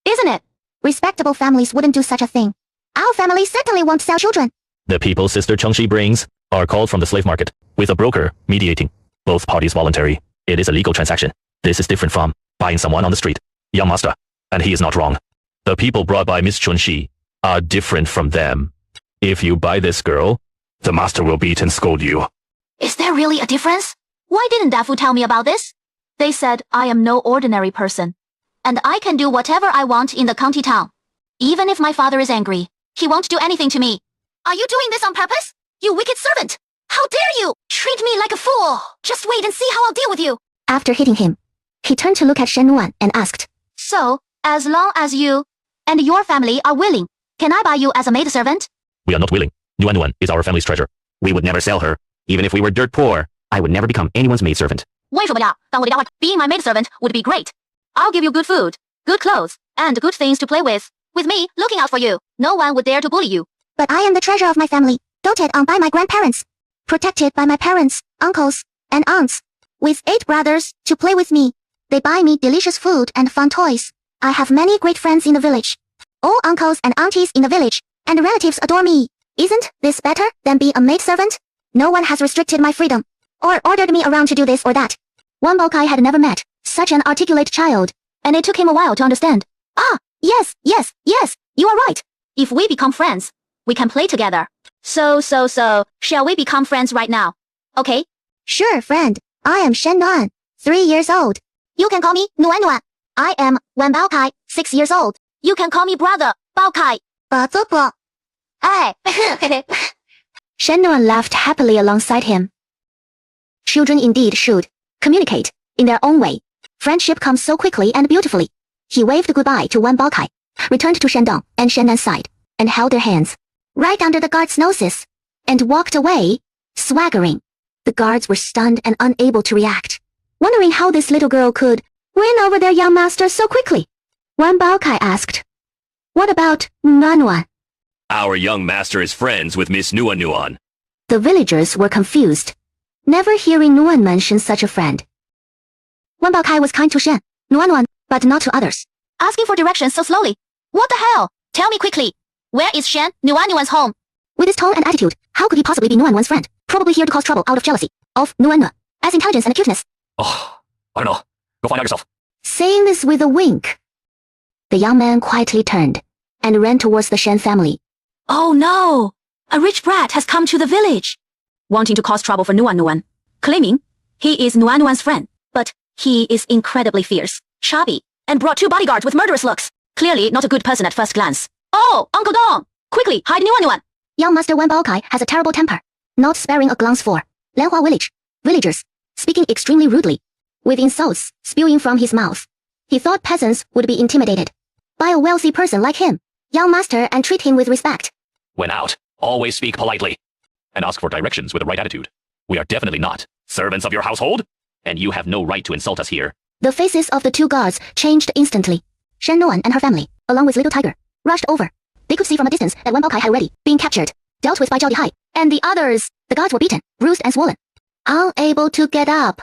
isn't it? Respectable families wouldn't do such a thing. Our family certainly won't sell children. The people Sister Chengxi brings are called from the slave market, with a broker mediating. Both parties voluntary. It is a legal transaction. This is different from buying someone on the street. Young master, and he is not wrong. The people brought by Miss Chunxi are different from them. If you buy this girl, the master will beat and scold you. Is there really a difference? Why didn't Dafu tell me about this? They said I am no ordinary person, and I can do whatever I want in the county town. Even if my father is angry, he won't do anything to me. Are you doing this on purpose? You wicked servant! How dare you treat me like a fool! Just wait and see how I'll deal with you. After hitting him, he turned to look at Shen Nuan and asked, So, as long as you and your family are willing, can I buy you as a maidservant? We are not willing. Nuan is our family's treasure. We would never sell her. Even if we were dirt poor, I would never become anyone's maidservant. 为什么呀？当我的丫鬟 Being my maidservant would be great. I'll give you good food, good clothes, and good things to play with. With me looking out for you, no one would dare to bully you. But I am the treasure of my family, doted on by my grandparents, protected by my parents, uncles, and aunts. With 8 brothers to play with me, they buy me delicious food and fun toys. I have many great friends in the village. All uncles and aunties in the village, and relatives adore me. Isn't this better than being a maidservant? No one has restricted my freedom, or ordered me around to do this or that. Nuanbao had never met such an articulate child, and it took him a while to understand. Ah, yes, you are right. If we become friends, we can play together. So, shall we become friends right now? Okay? Sure, friend. I am Shen Nuan, 3 years old. You can call me Nuan. I am Nuanbao, 6 years old. You can call me brother, Bao Kai. Hey. Shen Nuan laughed happily alongside him. Children indeed should communicate in their own way. Friendship comes so quickly and beautifully. He waved goodbye to Nuanbao, returned to Shendong and Shen Nan's side, and held their hands right under the guards' noses, and walked away, swaggering. The guards were stunned and unable to react, wondering how this little girl could win over their young master so quickly. Nuanbao asked, "What about Nuan?" Our young master is friends with Miss Nuan. The villagers were confused, never hearing Nuan mention such a friend. Nuanbao was kind to Shen, Nuan, but not to others. Asking for directions so slowly. What the hell? Tell me quickly. Where is Shen, Nuan's home? With his tone and attitude, how could he possibly be Nuan's friend? Probably here to cause trouble out of jealousy of Nuan, as intelligence and cuteness. Oh, I don't know. Go find out yourself. Saying this with a wink, the young man quietly turned and ran towards the Shen family. Oh no! A rich brat has come to the village, wanting to cause trouble for Nuan, claiming he is Nuan's friend, but he is incredibly fierce, chubby, and brought 2 bodyguards with murderous looks. Clearly not a good person at first glance. Oh, Uncle Dong! Quickly, hide Nuan! Young Master Nuanbao has a terrible temper, not sparing a glance for Lanhua village villagers, speaking extremely rudely, with insults spewing from his mouth. He thought peasants would be intimidated by a wealthy person like him, young master, and treat him with respect. When out, always speak politely, and ask for directions with the right attitude. We are definitely not servants of your household, and you have no right to insult us here. The faces of the 2 guards changed instantly. Shen Nuan and her family, along with Little Tiger, rushed over. They could see from a distance that Nuanbao had already been captured, dealt with by Zhao Dihai, and the others. The guards were beaten, bruised, and swollen, unable to get up.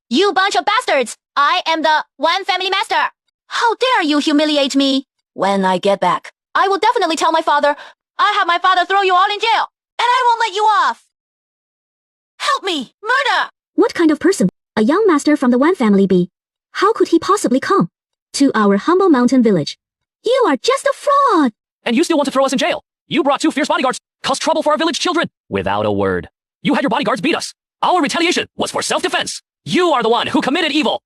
You bunch of bastards! I am the One Family Master! How dare you humiliate me! When I get back, I will definitely tell my father. I have my father throw you all in jail, and I won't let you off! Help me! Murder! What kind of person a young master from the Wan family be? How could he possibly come to our humble mountain village? You are just a fraud! And you still want to throw us in jail? You brought 2 fierce bodyguards, caused trouble for our village children, without a word. You had your bodyguards beat us. Our retaliation was for self-defense. You are the one who committed evil.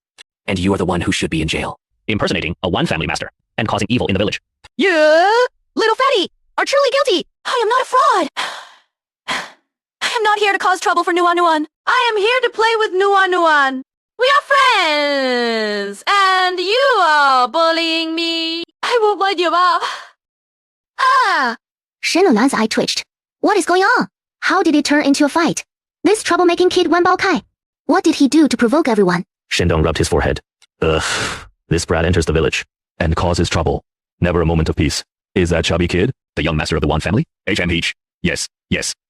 And you are the one who should be in jail. Impersonating a one family master and causing evil in the village. You, little fatty, are truly guilty. I am not a fraud. I am not here to cause trouble for Nuan. I am here to play with Nuan. We are friends, and you are bullying me. I will wind you up. Ah! Shen Lunan's eye twitched. What is going on? How did it turn into a fight? This troublemaking kid Nuanbao Kai. What did he do to provoke everyone? Shendong rubbed his forehead. Ugh, this brat enters the village and causes trouble. Never a moment of peace. Is that chubby kid the young master of the one family? HMH. Yes,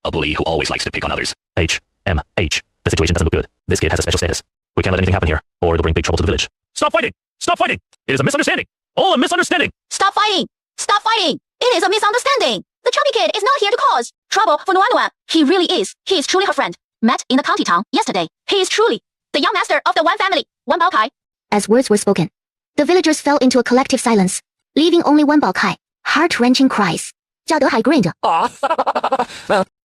a bully who always likes to pick on others. HMH. The situation doesn't look good. This kid has a special status. We can't let anything happen here, or it'll bring big trouble to the village. Stop fighting! Stop fighting! It is a misunderstanding! All a misunderstanding! Stop fighting! Stop fighting! It is a misunderstanding. The chubby kid is not here to cause trouble for Nuan. He really is. He is truly her friend. Met in the county town yesterday. He is truly the young master of the one family, Nuanbao Kai. As words were spoken, the villagers fell into a collective silence, leaving only Nuanbao Kai, heart-wrenching cries. Jia Dehai grinned.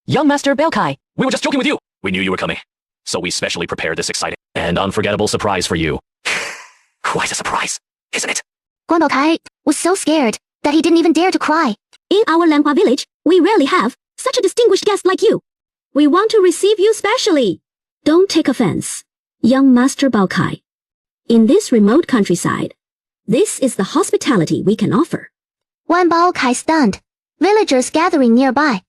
Young Master Bao Kai. We were just joking with you. We knew you were coming. So we specially prepared this exciting and unforgettable surprise for you. Quite a surprise, isn't it? Nuanbao Kai was so scared that he didn't even dare to cry. In our Lanhua village, we rarely have such a distinguished guest like you. We want to receive you specially. Don't take offense, young Master Bao Kai. In this remote countryside, this is the hospitality we can offer. Nuanbao Kai stunned. Villagers gathering nearby,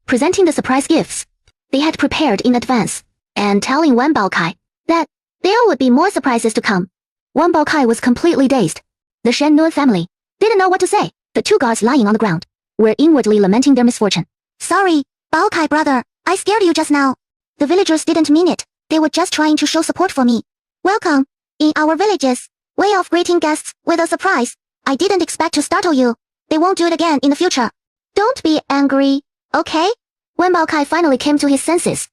presenting the surprise gifts they had prepared in advance, and telling Nuanbao Kai that there would be more surprises to come. Nuanbao Kai was completely dazed. The Shen Nuan family didn't know what to say. The two guards lying on the ground were inwardly lamenting their misfortune. Sorry, Bao Kai brother, I scared you just now. The villagers didn't mean it. They were just trying to show support for me. Welcome. In our village's way of greeting guests with a surprise. I didn't expect to startle you. They won't do it again in the future. Don't be angry, okay? Nuanbao Kai finally came to his senses,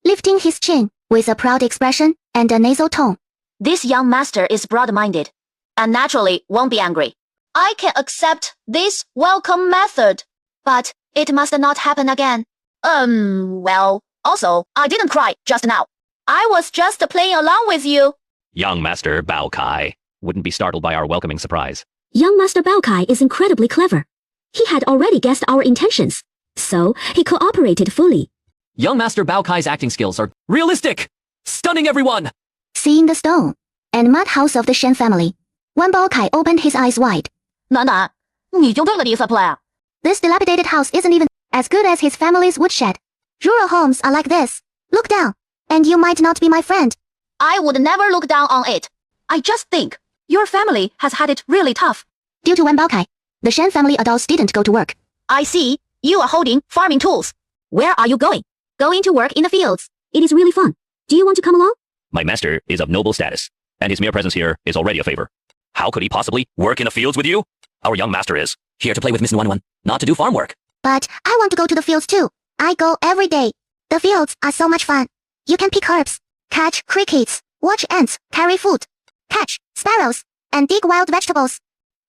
lifting his chin with a proud expression and a nasal tone. This young master is broad-minded, and naturally won't be angry. I can accept this welcome method, but it must not happen again. Well, also, I didn't cry just now. I was just playing along with you. Young Master Bao Kai wouldn't be startled by our welcoming surprise. Young Master Bao Kai is incredibly clever. He had already guessed our intentions, so he cooperated fully. Young Master Bao Kai's acting skills are realistic, stunning everyone. Seeing the stone and mud house of the Shen family, Nuanbao Kai opened his eyes wide. 暖，你就对了display. This dilapidated house isn't even as good as his family's woodshed. Rural homes are like this. Look down, and you might not be my friend. I would never look down on it. I just think your family has had it really tough. Due to Nuanbao Kai, the Shen family adults didn't go to work. I see. You are holding farming tools. Where are you going? Going to work in the fields. It is really fun. Do you want to come along? My master is of noble status, and his mere presence here is already a favor. How could he possibly work in the fields with you? Our young master is Here to play with Miss Nuan, not to do farm work. But I want to go to the fields too. I go every day. The fields are so much fun. You can pick herbs, catch crickets, watch ants, carry food, catch sparrows, and dig wild vegetables.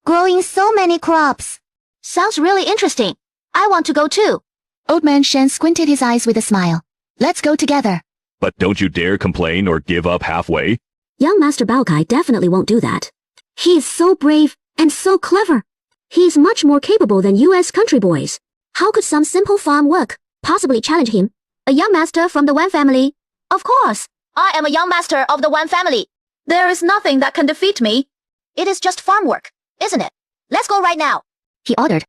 Growing so many crops. Sounds really interesting. I want to go too. Old man Shen squinted his eyes with a smile. Let's go together. But don't you dare complain or give up halfway. Young Master Bao Kai definitely won't do that. He is so brave and so clever. He is much more capable than US country boys. How could some simple farm work possibly challenge him? A young master from the one family? Of course. I am a young master of the one family. There is nothing that can defeat me. It is just farm work, isn't it? Let's go right now. He ordered,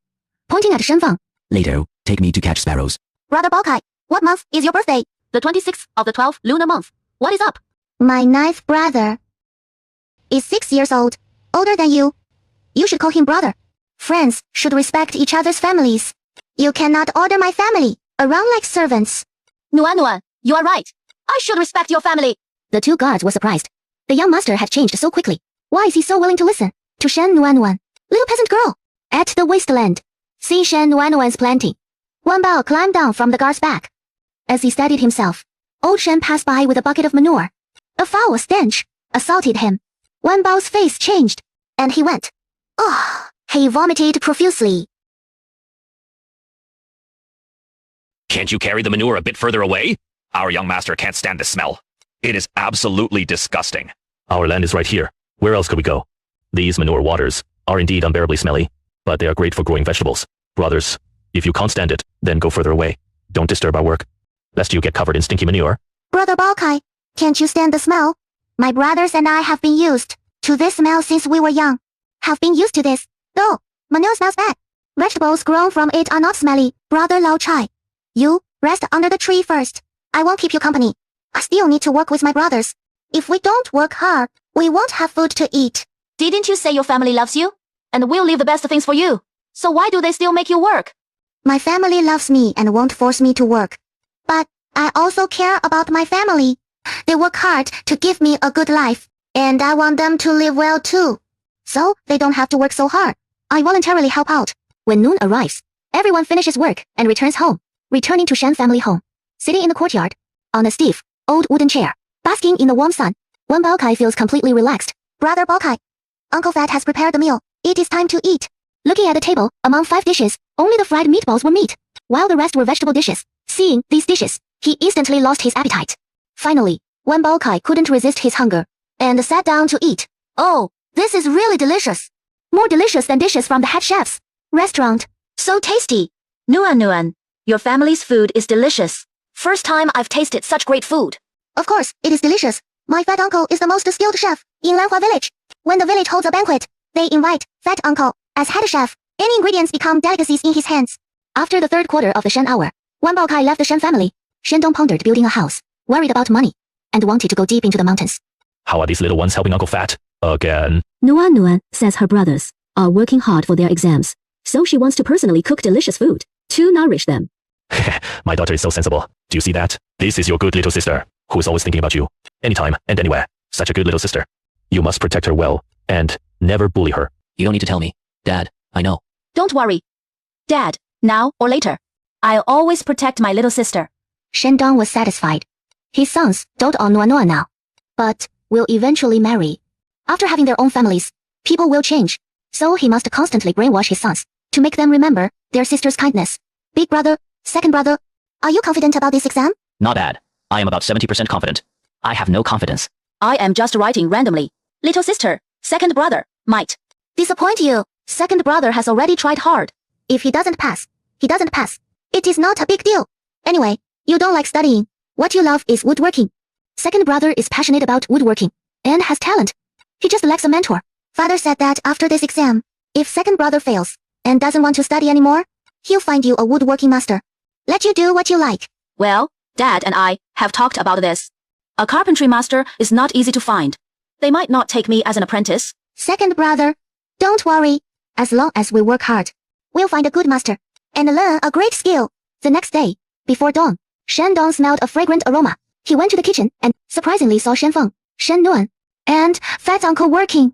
pointing at Shen Fang. Later, take me to catch sparrows. Brother Bao Kai, what month is your birthday? The 26th of the 12th lunar month. What is up? My 9th brother is 6 years old, older than you. You should call him brother. Friends should respect each other's families. You cannot order my family around like servants. Nuan, you are right. I should respect your family. The two guards were surprised. The young master had changed so quickly. Why is he so willing to listen to Shen Nuan, little peasant girl, at the wasteland? See Shen Nuan's planting. Nuanbao climbed down from the guard's back. As he steadied himself, old Shen passed by with a bucket of manure. A foul stench assaulted him. Nuanbao's face changed, and he went. Oh, he vomited profusely. Can't you carry the manure a bit further away? Our young master can't stand the smell. It is absolutely disgusting. Our land is right here. Where else could we go? These manure waters are indeed unbearably smelly, but they are great for growing vegetables. Brothers, if you can't stand it, then go further away. Don't disturb our work, lest you get covered in stinky manure. Brother Baokai, can't you stand the smell? My brothers and I have been used to this smell since we were young. Have been used to this. Though, manure smells bad. Vegetables grown from it are not smelly, Brother Lao Chai. You, rest under the tree first. I won't keep you company. I still need to work with my brothers. If we don't work hard, we won't have food to eat. Didn't you say your family loves you? And will leave the best things for you? So why do they still make you work? My family loves me and won't force me to work. But I also care about my family. They work hard to give me a good life, and I want them to live well too. So they don't have to work so hard. I voluntarily help out. When noon arrives, everyone finishes work and returns home. Returning to Shen family home. Sitting in the courtyard, on a stiff, old wooden chair, basking in the warm sun, Nuanbao Kai feels completely relaxed. Brother Baokai, Uncle Fat has prepared the meal. It is time to eat. Looking at the table, among 5 dishes, only the fried meatballs were meat, while the rest were vegetable dishes. Seeing these dishes, he instantly lost his appetite. Finally, Nuanbao Kai couldn't resist his hunger, and sat down to eat. Oh, this is really delicious. More delicious than dishes from the head chef's restaurant. So tasty. Nuan, your family's food is delicious. First time I've tasted such great food. Of course, it is delicious. My fat uncle is the most skilled chef in Lanhua village. When the village holds a banquet, they invite fat uncle as head chef. Any ingredients become delicacies in his hands. After the 3rd quarter of the Shen hour, Nuanbao Kai left the Shen family. Shendong pondered building a house, worried about money, and wanted to go deep into the mountains. How are these little ones helping Uncle Fat? Again. Nuan says her brothers are working hard for their exams, so she wants to personally cook delicious food to nourish them. My daughter is so sensible. Do you see that? This is your good little sister, who is always thinking about you. Anytime and anywhere. Such a good little sister. You must protect her well, and never bully her. You don't need to tell me. Dad, I know. Don't worry. Dad, now or later. I'll always protect my little sister. Shendong was satisfied. His sons dote on Nuan now, but will eventually marry. After having their own families, people will change, so he must constantly brainwash his sons to make them remember their sister's kindness. Big brother, second brother, are you confident about this exam? Not bad. I am about 70% confident. I have no confidence. I am just writing randomly. Little sister, second brother, might Disappoint you. Second brother has already tried hard. If he doesn't pass, he doesn't pass. It is not a big deal. Anyway, you don't like studying. What you love is woodworking. Second brother is passionate about woodworking and has talent. He just lacks a mentor. Father said that after this exam, if second brother fails and doesn't want to study anymore, he'll find you a woodworking master. Let you do what you like. Well, Dad and I have talked about this. A carpentry master is not easy to find. They might not take me as an apprentice. Second brother, don't worry. As long as we work hard, we'll find a good master and learn a great skill. The next day, before dawn, Shendong smelled a fragrant aroma. He went to the kitchen and surprisingly saw Shenfeng, Shennuan, and Fat's uncle working.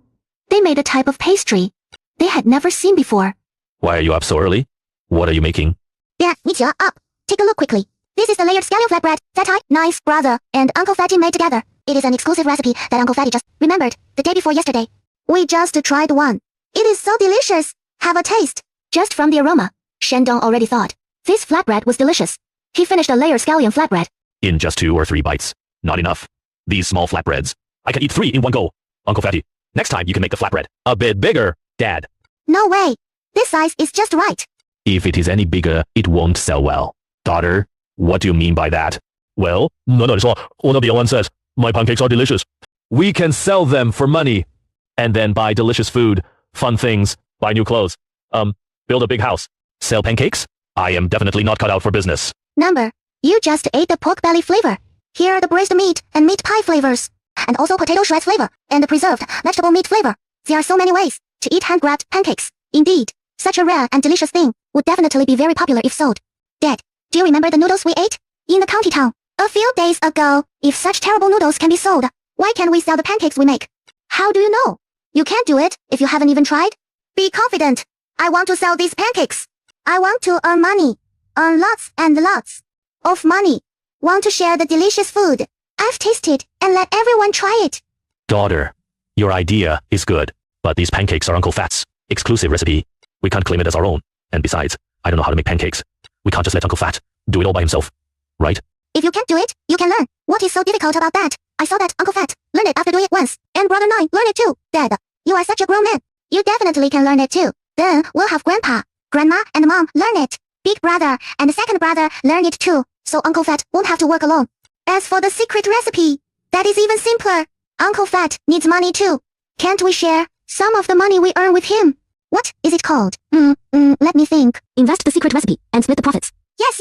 They made a type of pastry they had never seen before. Why are you up so early? What are you making? Yeah, meet you up. Take a look quickly. This is the layered scallion flatbread that I, nice brother, and Uncle Fatty made together. It is an exclusive recipe that Uncle Fatty just remembered the day before yesterday. We just tried one. It is so delicious. Have a taste. Just from the aroma, Shendong already thought this flatbread was delicious. He finished a layered scallion flatbread in just 2 or 3 bites. Not enough. These small flatbreads. I can eat 3 in one go. Uncle Fatty, next time you can make the flatbread a bit bigger, Dad. No way. This size is just right. If it is any bigger, it won't sell well. Daughter, what do you mean by that? Well, one of the ones says, my pancakes are delicious. We can sell them for money. And then buy delicious food, fun things, buy new clothes. Build a big house. Sell pancakes? I am definitely not cut out for business. Number, you just ate the pork belly flavor. Here are the braised meat and meat pie flavors. And also potato shreds flavor and the preserved vegetable meat flavor. There are so many ways to eat hand-grabbed pancakes. Indeed, such a rare and delicious thing would definitely be very popular if sold. Dad, do you remember the noodles we ate in the county town a few days ago? If such terrible noodles can be sold, why can't we sell the pancakes we make? How do you know? You can't do it if you haven't even tried. Be confident. I want to sell these pancakes. I want to earn money. Earn lots and lots of money. Want to share the delicious food I've tasted and let everyone try it. Daughter, your idea is good, but these pancakes are Uncle Fat's exclusive recipe. We can't claim it as our own. And besides, I don't know how to make pancakes. We can't just let Uncle Fat do it all by himself. Right? If you can't do it, you can learn. What is so difficult about that? I saw that Uncle Fat learned it after doing it once, and Brother 9 learned it too. Dad, you are such a grown man. You definitely can learn it too. Then we'll have Grandpa, Grandma, and Mom learn it. Big brother and the second brother learn it too, so Uncle Fat won't have to work alone. As for the secret recipe, that is even simpler. Uncle Fat needs money too. Can't we share some of the money we earn with him? What is it called? Let me think. Invest the secret recipe and split the profits. Yes.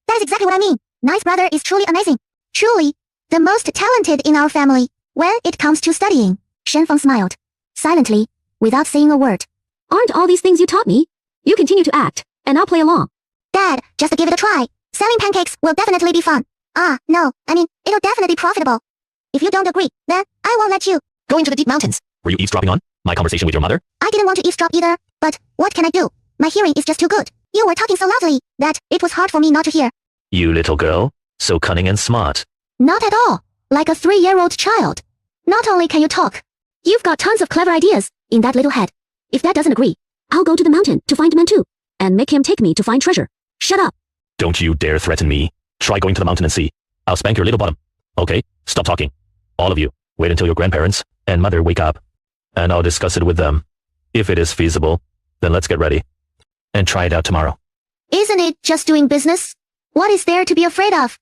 That is exactly what I mean. Ninth brother is truly amazing. Truly, the most talented in our family when it comes to studying. Shenfeng smiled. Silently, without saying a word. Aren't all these things you taught me? You continue to act, and I'll play along. Dad, just give it a try. Selling pancakes will definitely be fun. No, I mean, it'll definitely be profitable. If you don't agree, then I won't let you. Go into the deep mountains. Were you eavesdropping on my conversation with your mother? I didn't want to eavesdrop either, but what can I do? My hearing is just too good. You were talking so loudly that it was hard for me not to hear. You little girl, so cunning and smart. Not at all. Like a 3-year-old child. Not only can you talk, you've got tons of clever ideas in that little head. If Dad doesn't agree, I'll go to the mountain to find Man too, and make him take me to find treasure. Shut up. Don't you dare threaten me. Try going to the mountain and see. I'll spank your little bottom. Okay, stop talking. All of you, wait until your grandparents and mother wake up, and I'll discuss it with them. If it is feasible, then let's get ready and try it out tomorrow. Isn't it just doing business? What is there to be afraid of?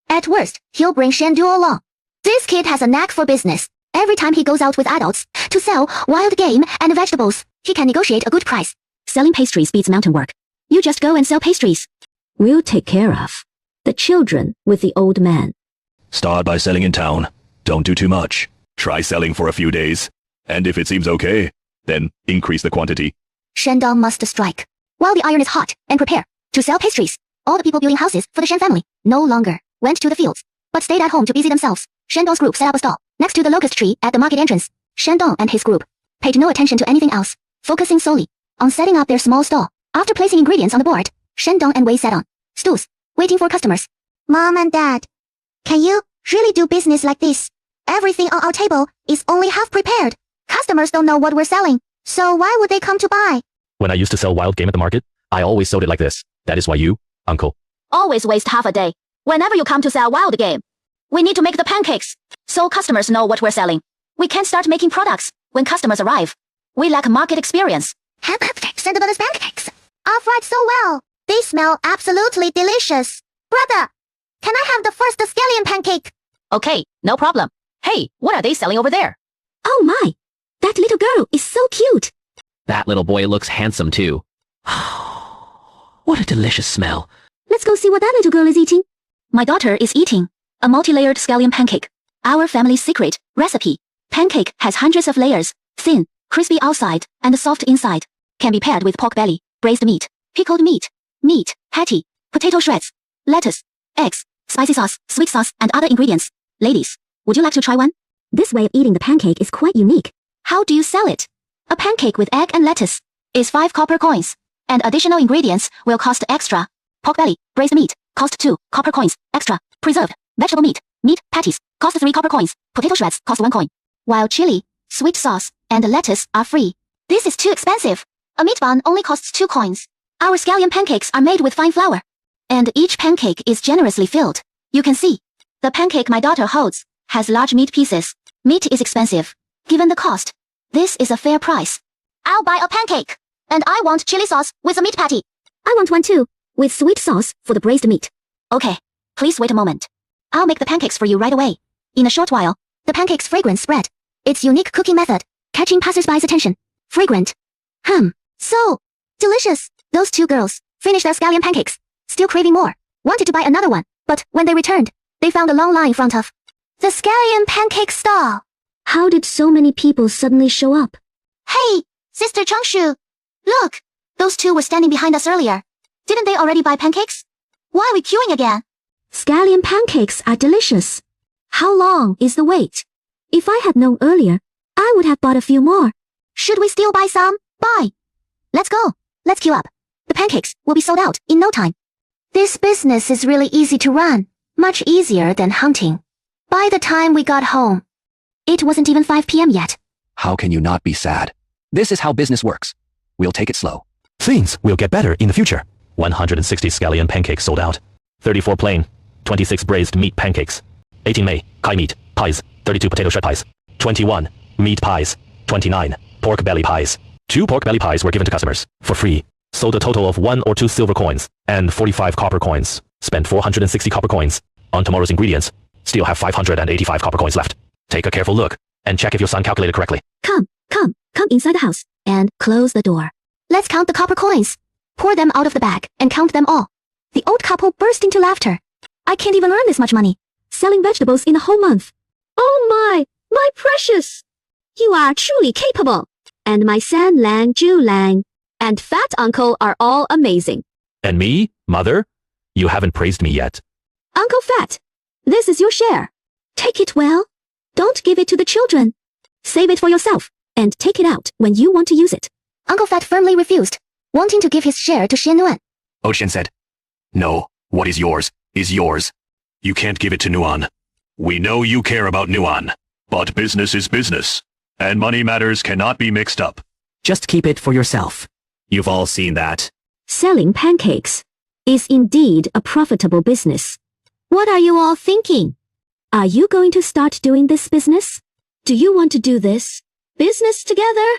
At worst, he'll bring Shendu along. This kid has a knack for business. Every time he goes out with adults to sell wild game and vegetables, he can negotiate a good price. Selling pastries beats mountain work. You just go and sell pastries. We'll take care of the children with the old man. Start by selling in town. Don't do too much. Try selling for a few days. And if it seems okay, then increase the quantity. Shendong must strike. While the iron is hot and prepare to sell pastries, all the people building houses for the Shen family no longer went to the fields, but stayed at home to busy themselves. Shendong's group set up a stall next to the locust tree at the market entrance. Shendong and his group paid no attention to anything else, focusing solely on setting up their small stall. After placing ingredients on the board, Shendong and Wei sat on stools, waiting for customers. Mom and Dad, can you really do business like this? Everything on our table is only half prepared. Customers don't know what we're selling, so why would they come to buy? When I used to sell wild game at the market, I always sold it like this. That is why you, uncle, Always waste half a day. Whenever you come to sell wild game, we need to make the pancakes, so customers know what we're selling. We can't start making products when customers arrive. We lack market experience. Cinderella's pancakes are fried so well. They smell absolutely delicious. Brother, can I have the first scallion pancake? Okay, no problem. Hey, what are they selling over there? Oh my! That little girl is so cute. That little boy looks handsome too. What a delicious smell. Let's go see what that little girl is eating. My daughter is eating a multi-layered scallion pancake. Our family's secret recipe. Pancake has hundreds of layers, thin, crispy outside, and soft inside. Can be paired with pork belly, braised meat, pickled meat, meat, patty, potato shreds, lettuce, eggs, spicy sauce, sweet sauce, and other ingredients. Ladies, would you like to try one? This way of eating the pancake is quite unique. How do you sell it? A pancake with egg and lettuce is 5 copper coins, and additional ingredients will cost extra. Pork belly, braised meat, cost 2 copper coins, extra. Preserved, vegetable meat, meat patties, cost 3 copper coins. Potato shreds cost 1 coin. While chili, sweet sauce, and lettuce are free. This is too expensive. A meat bun only costs 2 coins. Our scallion pancakes are made with fine flour, and each pancake is generously filled. You can see, the pancake my daughter holds has large meat pieces. Meat is expensive. Given the cost, this is a fair price. I'll buy a pancake, and I want chili sauce with a meat patty. I want one too, with sweet sauce for the braised meat. Okay, please wait a moment. I'll make the pancakes for you right away. In a short while, the pancake's fragrance spread. Its unique cooking method, catching passersby's attention. Fragrant. So delicious. Those 2 girls finished their scallion pancakes, still craving more. Wanted to buy another one, but when they returned, they found a long line in front of the scallion pancake stall. How did so many people suddenly show up? Hey, Sister Changshu. Look, those 2 were standing behind us earlier. Didn't they already buy pancakes? Why are we queuing again? Scallion pancakes are delicious. How long is the wait? If I had known earlier, I would have bought a few more. Should we still buy some? Buy. Let's go. Let's queue up. The pancakes will be sold out in no time. This business is really easy to run. Much easier than hunting. By the time we got home, it wasn't even 5 p.m. yet. How can you not be sad? This is how business works. We'll take it slow. Things will get better in the future. 160 scallion pancakes sold out. 34 plain, 26 braised meat pancakes. 18 May, kai meat pies. 32 potato shred pies. 21 meat pies. 29 pork belly pies. 2 pork belly pies were given to customers for free. Sold a total of 1 or 2 silver coins and 45 copper coins. Spent 460 copper coins on tomorrow's ingredients. Still have 585 copper coins left. Take a careful look and check if your son calculated correctly. Come inside the house and close the door. Let's count the copper coins. Pour them out of the bag and count them all. The old couple burst into laughter. I can't even earn this much money. Selling vegetables in a whole month. Oh my precious. You are truly capable. And my San Lang, Ju Lang, and Fat Uncle are all amazing. And me, mother? You haven't praised me yet. Uncle Fat, this is your share. Take it well. Don't give it to the children. Save it for yourself and take it out when you want to use it. Uncle Fat firmly refused, wanting to give his share to Shen Nuan. Shen said, "No, what is yours is yours. You can't give it to Nuan. We know you care about Nuan, but business is business, and money matters cannot be mixed up." Just keep it for yourself. You've all seen that. Selling pancakes is indeed a profitable business. What are you all thinking? Are you going to start doing this business? Do you want to do this business together?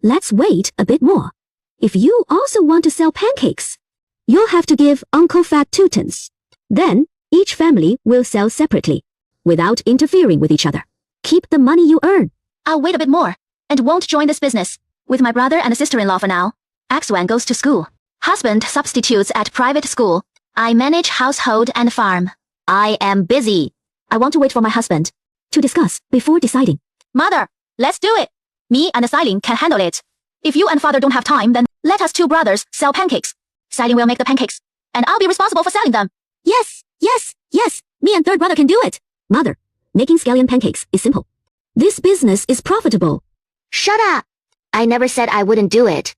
Let's wait a bit more. If you also want to sell pancakes, you'll have to give Uncle Fat 2 tons. Then, each family will sell separately, without interfering with each other. Keep the money you earn. I'll wait a bit more, and won't join this business. With my brother and a sister-in-law for now. Axwan goes to school. Husband substitutes at private school. I manage household and farm. I am busy. I want to wait for my husband to discuss before deciding. Mother, let's do it. Me and Silin can handle it. If you and father don't have time, then let us 2 brothers sell pancakes. Silin will make the pancakes, and I'll be responsible for selling them. Yes. Me and third brother can do it. Mother, making scallion pancakes is simple. This business is profitable. Shut up. I never said I wouldn't do it.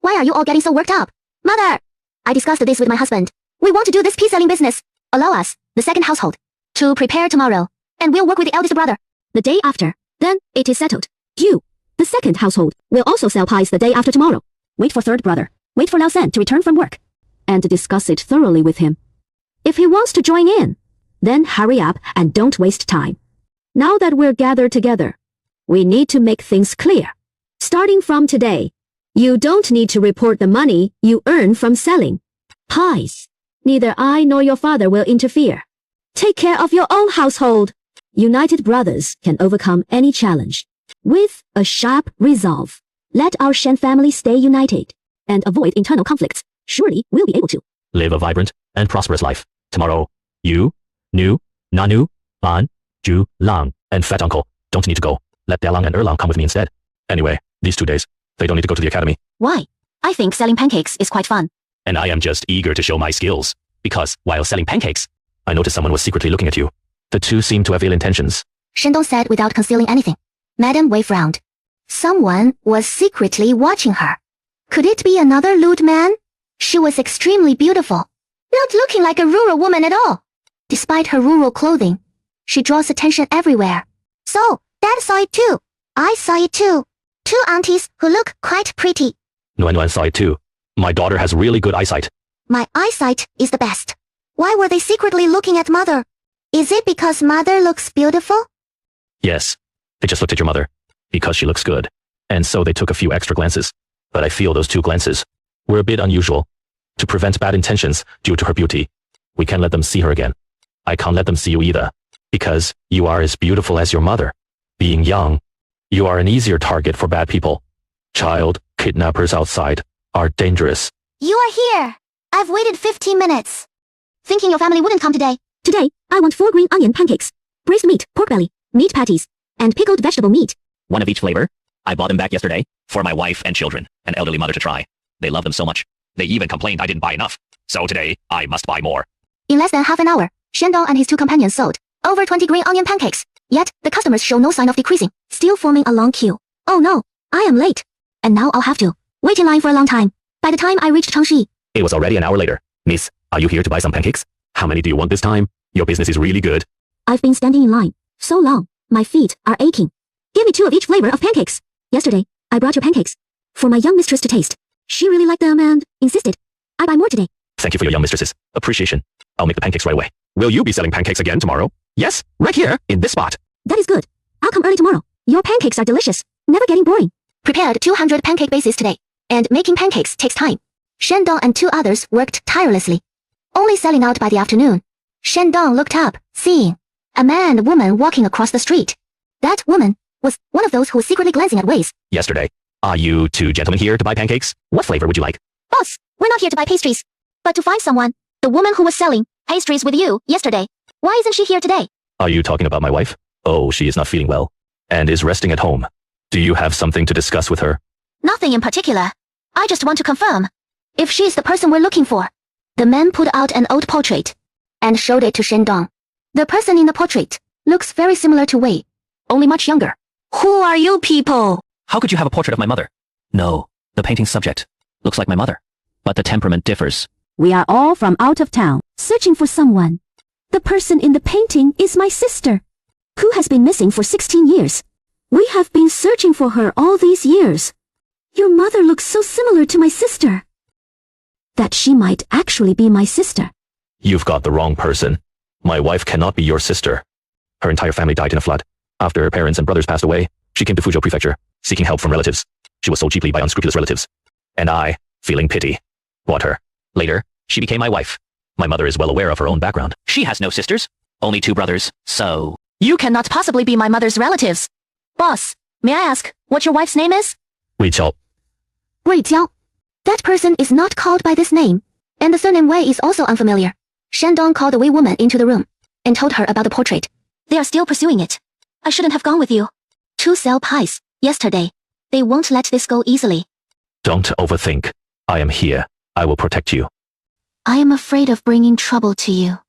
Why are you all getting so worked up? Mother! I discussed this with my husband. We want to do this pea-selling business. Allow us, the second household, to prepare tomorrow, and we'll work with the eldest brother. The day after, then it is settled. You, the second household, will also sell pies the day after tomorrow. Wait for third brother. Wait for Lao San to return from work. And discuss it thoroughly with him. If he wants to join in, then hurry up and don't waste time. Now that we're gathered together, we need to make things clear. Starting from today, you don't need to report the money you earn from selling pies. Neither I nor your father will interfere. Take care of your own household. United brothers can overcome any challenge with a sharp resolve. Let our Shen family stay united and avoid internal conflicts. Surely we'll be able to Live a vibrant and prosperous life. Tomorrow, you, Nu, Nanu, Ban, Ju, Lang, and Fat Uncle don't need to go. Let Delang and Erlang come with me instead. Anyway, these 2 days, they don't need to go to the academy. Why? I think selling pancakes is quite fun. And I am just eager to show my skills. Because while selling pancakes, I noticed someone was secretly looking at you. The 2 seemed to have ill intentions. Shendong said without concealing anything. Madame Wei frowned. Someone was secretly watching her. Could it be another lewd man? She was extremely beautiful, not looking like a rural woman at all. Despite her rural clothing, she draws attention everywhere. So, Dad saw it too. I saw it too. 2 aunties who look quite pretty. Nuan saw it too. My daughter has really good eyesight. My eyesight is the best. Why were they secretly looking at Mother? Is it because Mother looks beautiful? Yes, they just looked at your mother. Because she looks good. And so they took a few extra glances. But I feel those 2 glances were a bit unusual. To prevent bad intentions due to her beauty, we can't let them see her again. I can't let them see you either. Because you are as beautiful as your mother. Being young, you are an easier target for bad people. Child kidnappers outside are dangerous. You are here. I've waited 15 minutes. Thinking your family wouldn't come today. Today, I want 4 green onion pancakes, braised meat, pork belly, meat patties, and pickled vegetable meat. 1 of each flavor. I bought them back yesterday for my wife and children, an elderly mother to try. They love them so much. They even complained I didn't buy enough. So today, I must buy more. In less than half an hour, Shendong and his 2 companions sold over 20 green onion pancakes. Yet, the customers show no sign of decreasing, still forming a long queue. Oh no, I am late. And now I'll have to wait in line for a long time. By the time I reached Changshi, it was already an hour later. Miss, are you here to buy some pancakes? How many do you want this time? Your business is really good. I've been standing in line so long, my feet are aching. Give me 2 of each flavor of pancakes. Yesterday, I brought your pancakes for my young mistress to taste. She really liked them and insisted I buy more today. Thank you for your young mistress's appreciation. I'll make the pancakes right away. Will you be selling pancakes again tomorrow? Yes, right here, in this spot. That is good. I'll come early tomorrow. Your pancakes are delicious, never getting boring. Prepared 200 pancake bases today, and making pancakes takes time. Shendong and 2 others worked tirelessly. Only selling out by the afternoon. Shendong looked up, seeing a man and woman walking across the street. That woman was one of those who was secretly glancing at Waze. Yesterday. Are you 2 gentlemen here to buy pancakes? What flavor would you like? Boss, we're not here to buy pastries, but to find someone. The woman who was selling pastries with you yesterday. Why isn't she here today? Are you talking about my wife? Oh, she is not feeling well and is resting at home. Do you have something to discuss with her? Nothing in particular. I just want to confirm. If she's the person we're looking for. The man pulled out an old portrait and showed it to Shendong. The person in the portrait looks very similar to Wei, only much younger. Who are you people? How could you have a portrait of my mother? No, the painting subject looks like my mother, but the temperament differs. We are all from out of town, searching for someone. The person in the painting is my sister, who has been missing for 16 years. We have been searching for her all these years. Your mother looks so similar to my sister that she might actually be my sister. You've got the wrong person. My wife cannot be your sister. Her entire family died in a flood. After her parents and brothers passed away, she came to Fuzhou Prefecture, seeking help from relatives. She was sold cheaply by unscrupulous relatives. And I, feeling pity, bought her. Later, she became my wife. My mother is well aware of her own background. She has no sisters, only 2 brothers, so... You cannot possibly be my mother's relatives. Boss, may I ask what your wife's name is? Wei Qiao. Wei Jiao. That person is not called by this name, and the surname Wei is also unfamiliar. Shandong called the Wei woman into the room and told her about the portrait. They are still pursuing it. I shouldn't have gone with you. To sell pies, yesterday. They won't let this go easily. Don't overthink. I am here. I will protect you. I am afraid of bringing trouble to you.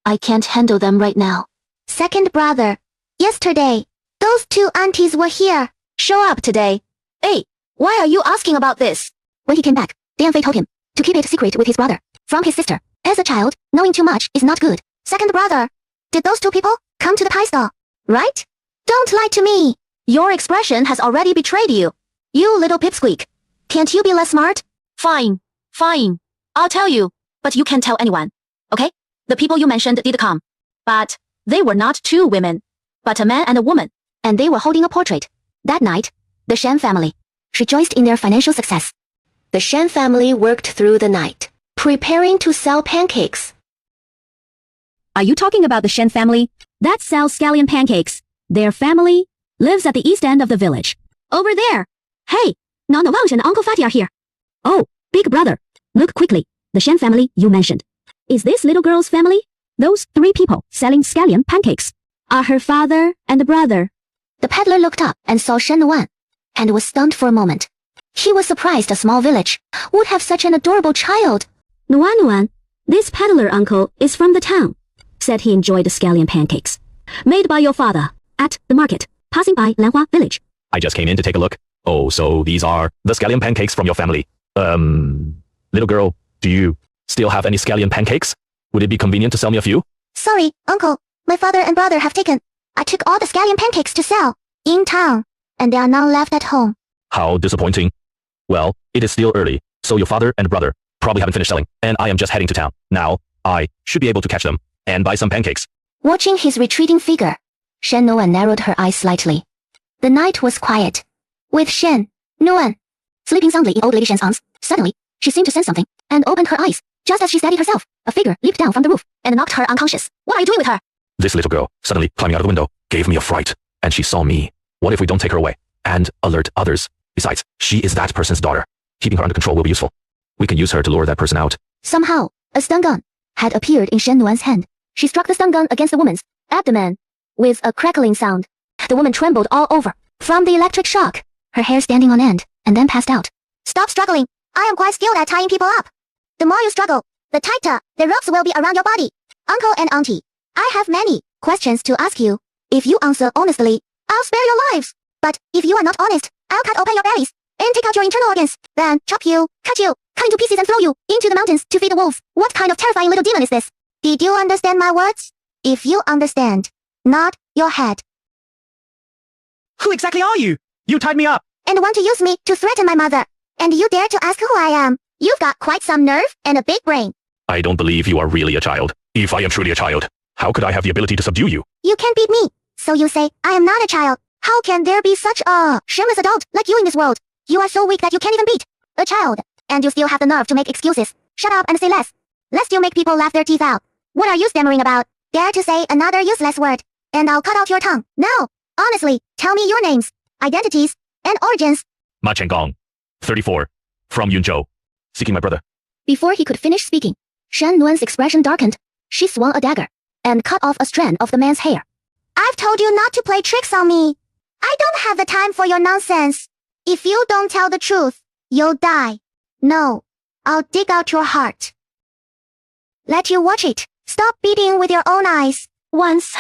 I can't handle them right now. Second brother. Yesterday, those 2 aunties were here. Show up today. Hey, why are you asking about this? When he came back, Dianfei told him to keep it secret with his brother from his sister. As a child, knowing too much is not good. Second brother. Did those 2 people come to the pie stall? Right? Don't lie to me. Your expression has already betrayed you. You little pipsqueak. Can't you be less smart? Fine. Fine. I'll tell you, but you can't tell anyone. Okay? The people you mentioned did come. But they were not 2 women, but a man and a woman. And they were holding a portrait. That night, the Shen family rejoiced in their financial success. The Shen family worked through the night, preparing to sell pancakes. Are you talking about the Shen family? That sells scallion pancakes. Their family lives at the east end of the village. Over there. Hey, Nuanbao and Uncle Fatty are here. Oh, big brother. Look quickly. The Shen family you mentioned. Is this little girl's family? Those 3 people selling scallion pancakes are her father and brother. The peddler looked up and saw Shen Nuan, and was stunned for a moment. He was surprised a small village would have such an adorable child. Nuan, this peddler uncle is from the town. Said he enjoyed the scallion pancakes made by your father at the market, passing by Lanhua village. I just came in to take a look. Oh, so these are the scallion pancakes from your family. Little girl, do you still have any scallion pancakes? Would it be convenient to sell me a few? Sorry, uncle. My father and brother have taken. I took all the scallion pancakes to sell in town, and they are now left at home. How disappointing. Well, it is still early, so your father and brother probably haven't finished selling, and I am just heading to town. Now, I should be able to catch them and buy some pancakes. Watching his retreating figure, Shen Nuan narrowed her eyes slightly. The night was quiet, with Shen Nuan sleeping soundly in old lady Shen's arms. Suddenly, she seemed to sense something, and opened her eyes. Just as she steadied herself, a figure leaped down from the roof and knocked her unconscious. What are you doing with her? This little girl, suddenly climbing out of the window, gave me a fright, and she saw me. What if we don't take her away and alert others? Besides, she is that person's daughter. Keeping her under control will be useful. We can use her to lure that person out. Somehow, a stun gun had appeared in Shen Nuan's hand. She struck the stun gun against the woman's abdomen with a crackling sound. The woman trembled all over from the electric shock, her hair standing on end, and then passed out. Stop struggling. I am quite skilled at tying people up. The more you struggle, the tighter the ropes will be around your body. Uncle and auntie, I have many questions to ask you. If you answer honestly, I'll spare your lives. But if you are not honest, I'll cut open your bellies and take out your internal organs, then chop you, cut you, cut into pieces and throw you into the mountains to feed the wolves. What kind of terrifying little demon is this? Did you understand my words? If you understand, nod your head. Who exactly are you? You tied me up. And want to use me to threaten my mother. And you dare to ask who I am. You've got quite some nerve and a big brain. I don't believe you are really a child. If I am truly a child, how could I have the ability to subdue you? You can't beat me. So you say, I am not a child. How can there be such a shameless adult like you in this world? You are so weak that you can't even beat a child. And you still have the nerve to make excuses. Shut up and say less. Lest you make people laugh their teeth out. What are you stammering about? Dare to say another useless word, and I'll cut out your tongue. Now, honestly, tell me your names, identities, and origins. Ma Chenggong, 34, from Yunzhou. Seeking my brother. Before he could finish speaking, Shen Nuan's expression darkened. She swung a dagger and cut off a strand of the man's hair. I've told you not to play tricks on me. I don't have the time for your nonsense. If you don't tell the truth, you'll die. No, I'll dig out your heart. Let you watch it. Stop beating with your own eyes. Once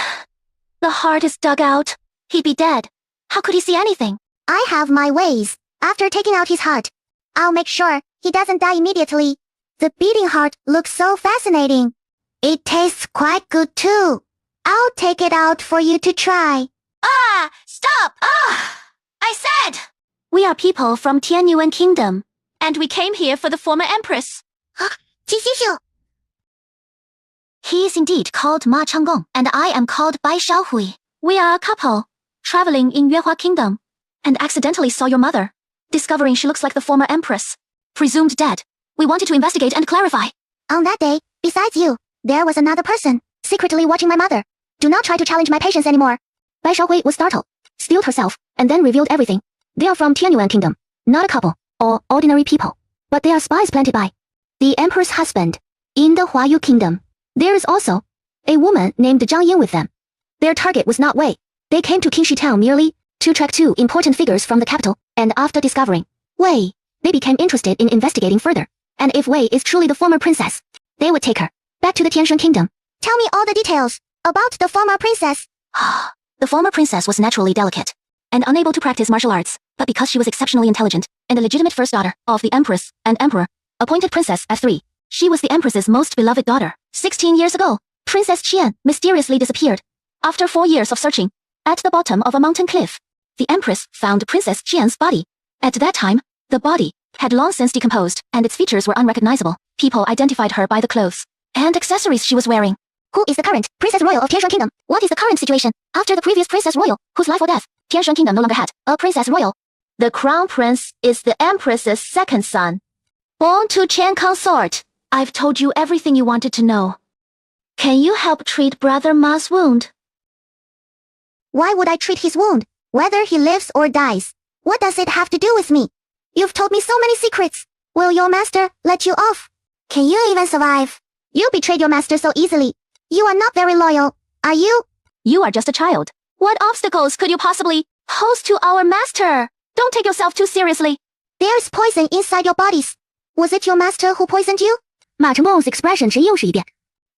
the heart is dug out, he'd be dead. How could he see anything? I have my ways. After taking out his heart, I'll make sure he doesn't die immediately. The beating heart looks so fascinating. It tastes quite good too. I'll take it out for you to try. Ah! Stop! Ah! I said! We are people from Tianyuan Kingdom, and we came here for the former empress. He is indeed called Ma Chenggong, and I am called Bai Shaohui. We are a couple, traveling in Yuehua Kingdom, and accidentally saw your mother. Discovering she looks like the former empress, presumed dead, we wanted to investigate and clarify. On that day, besides you, there was another person, secretly watching my mother. Do not try to challenge my patience anymore. Bai Shaohui was startled, stilled herself, and then revealed everything. They are from Tianyuan Kingdom, not a couple, or ordinary people, but they are spies planted by the emperor's husband. In the Huayu Kingdom, there is also a woman named Zhang Ying with them. Their target was not Wei. They came to Qingxi town merely to track two important figures from the capital, and after discovering Wei, they became interested in investigating further. And if Wei is truly the former princess, they would take her back to the Tianshan Kingdom. Tell me all the details about the former princess. The former princess was naturally delicate and unable to practice martial arts, but because she was exceptionally intelligent and the legitimate first daughter of the empress and emperor, appointed princess at 3, she was the empress's most beloved daughter. 16 years ago, Princess Qian mysteriously disappeared. After 4 years of searching, at the bottom of a mountain cliff, the empress found Princess Qian's body. At that time, the body had long since decomposed, and its features were unrecognizable. People identified her by the clothes and accessories she was wearing. Who is the current Princess Royal of Tianshan Kingdom? What is the current situation after the previous Princess Royal, whose life or death? Tianshan Kingdom no longer had a Princess Royal. The crown prince is the empress's second son, born to Qian consort. I've told you everything you wanted to know. Can you help treat Brother Ma's wound? Why would I treat his wound? Whether he lives or dies. What does it have to do with me? You've told me so many secrets. Will your master let you off? Can you even survive? You betrayed your master so easily. You are not very loyal, are you? You are just a child. What obstacles could you possibly pose to our master? Don't take yourself too seriously. There's poison inside your bodies. Was it your master who poisoned you? Ma Chenggong's expression 是又是一变.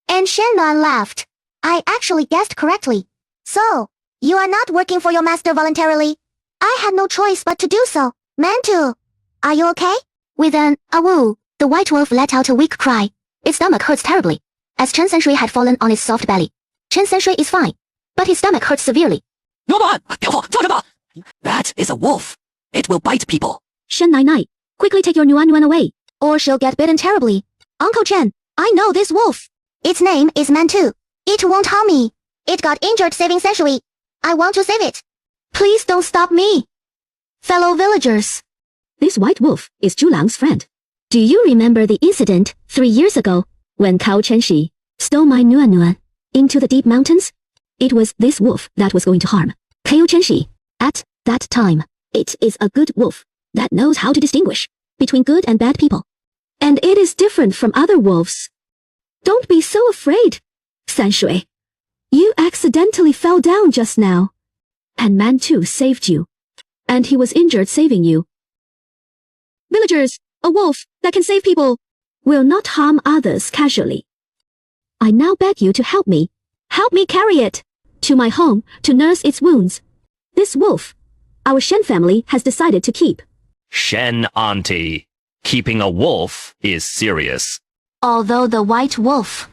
And Shen Nuan laughed. I actually guessed correctly. So, you are not working for your master voluntarily. I had no choice but to do so. Mantu, are you okay? With an awoo, the white wolf let out a weak cry. Its stomach hurts terribly, as Chen Sanshui had fallen on its soft belly. Chen Sanshui is fine, but his stomach hurts severely. That is a wolf. It will bite people. Shen Nai Nai, quickly take your Nuan away, or she'll get bitten terribly. Uncle Chen, I know this wolf. Its name is Mantu. It won't harm me. It got injured saving Sanshui. I want to save it. Please don't stop me. Fellow villagers. This white wolf is Zhu Lang's friend. Do you remember the incident 3 years ago when Cao Chenxi stole my Nuan into the deep mountains? It was this wolf that was going to harm Cao Chenxi. At that time, it is a good wolf that knows how to distinguish between good and bad people. And it is different from other wolves. Don't be so afraid, Sanshui. You accidentally fell down just now, and Mantu saved you, and he was injured saving you. Villagers, a wolf that can save people will not harm others casually. I now beg you to help me. Help me carry it to my home to nurse its wounds. This wolf, our Shen family has decided to keep. Shen auntie, keeping a wolf is serious. Although the white wolf,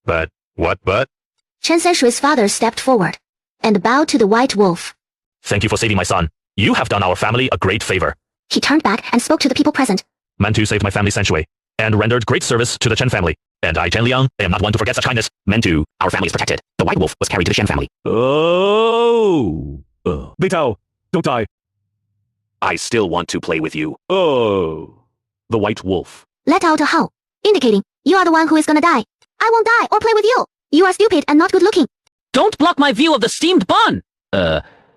But, what? Chen Sanshui's father stepped forward and bowed to the white wolf. Thank you for saving my son. You have done our family a great favor. He turned back and spoke to the people present. Mantu saved my family Sanshui, and rendered great service to the Chen family. And I, Chen Liang, am not one to forget such kindness. Men too. Our family is protected. The white wolf was carried to the Shen family. Oh. Beitao, don't die. I still want to play with you. Oh. The white wolf. Let out a howl, indicating you are the one who is gonna die. I won't die or play with you. You are stupid and not good looking. Don't block my view of the steamed bun!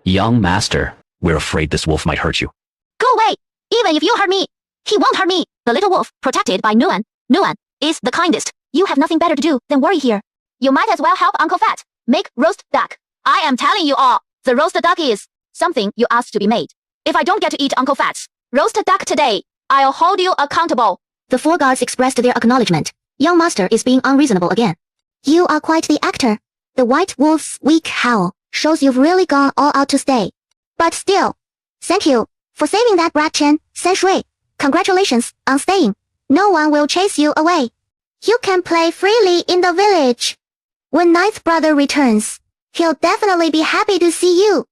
Young master, we're afraid this wolf might hurt you. Go away! Even if you hurt me, he won't hurt me. The little wolf, protected by Nuan. Nuan is the kindest. You have nothing better to do than worry here. You might as well help Uncle Fat make roast duck. I am telling you all, the roast duck is something you asked to be made. If I don't get to eat Uncle Fat's roast duck today, I'll hold you accountable. The four guards expressed their acknowledgement. Young master is being unreasonable again. You are quite the actor. The white wolf's weak howl shows you've really gone all out to stay. But still, thank you for saving that brat Chen Shui. Congratulations on staying. No one will chase you away. You can play freely in the village. When ninth brother returns, he'll definitely be happy to see you.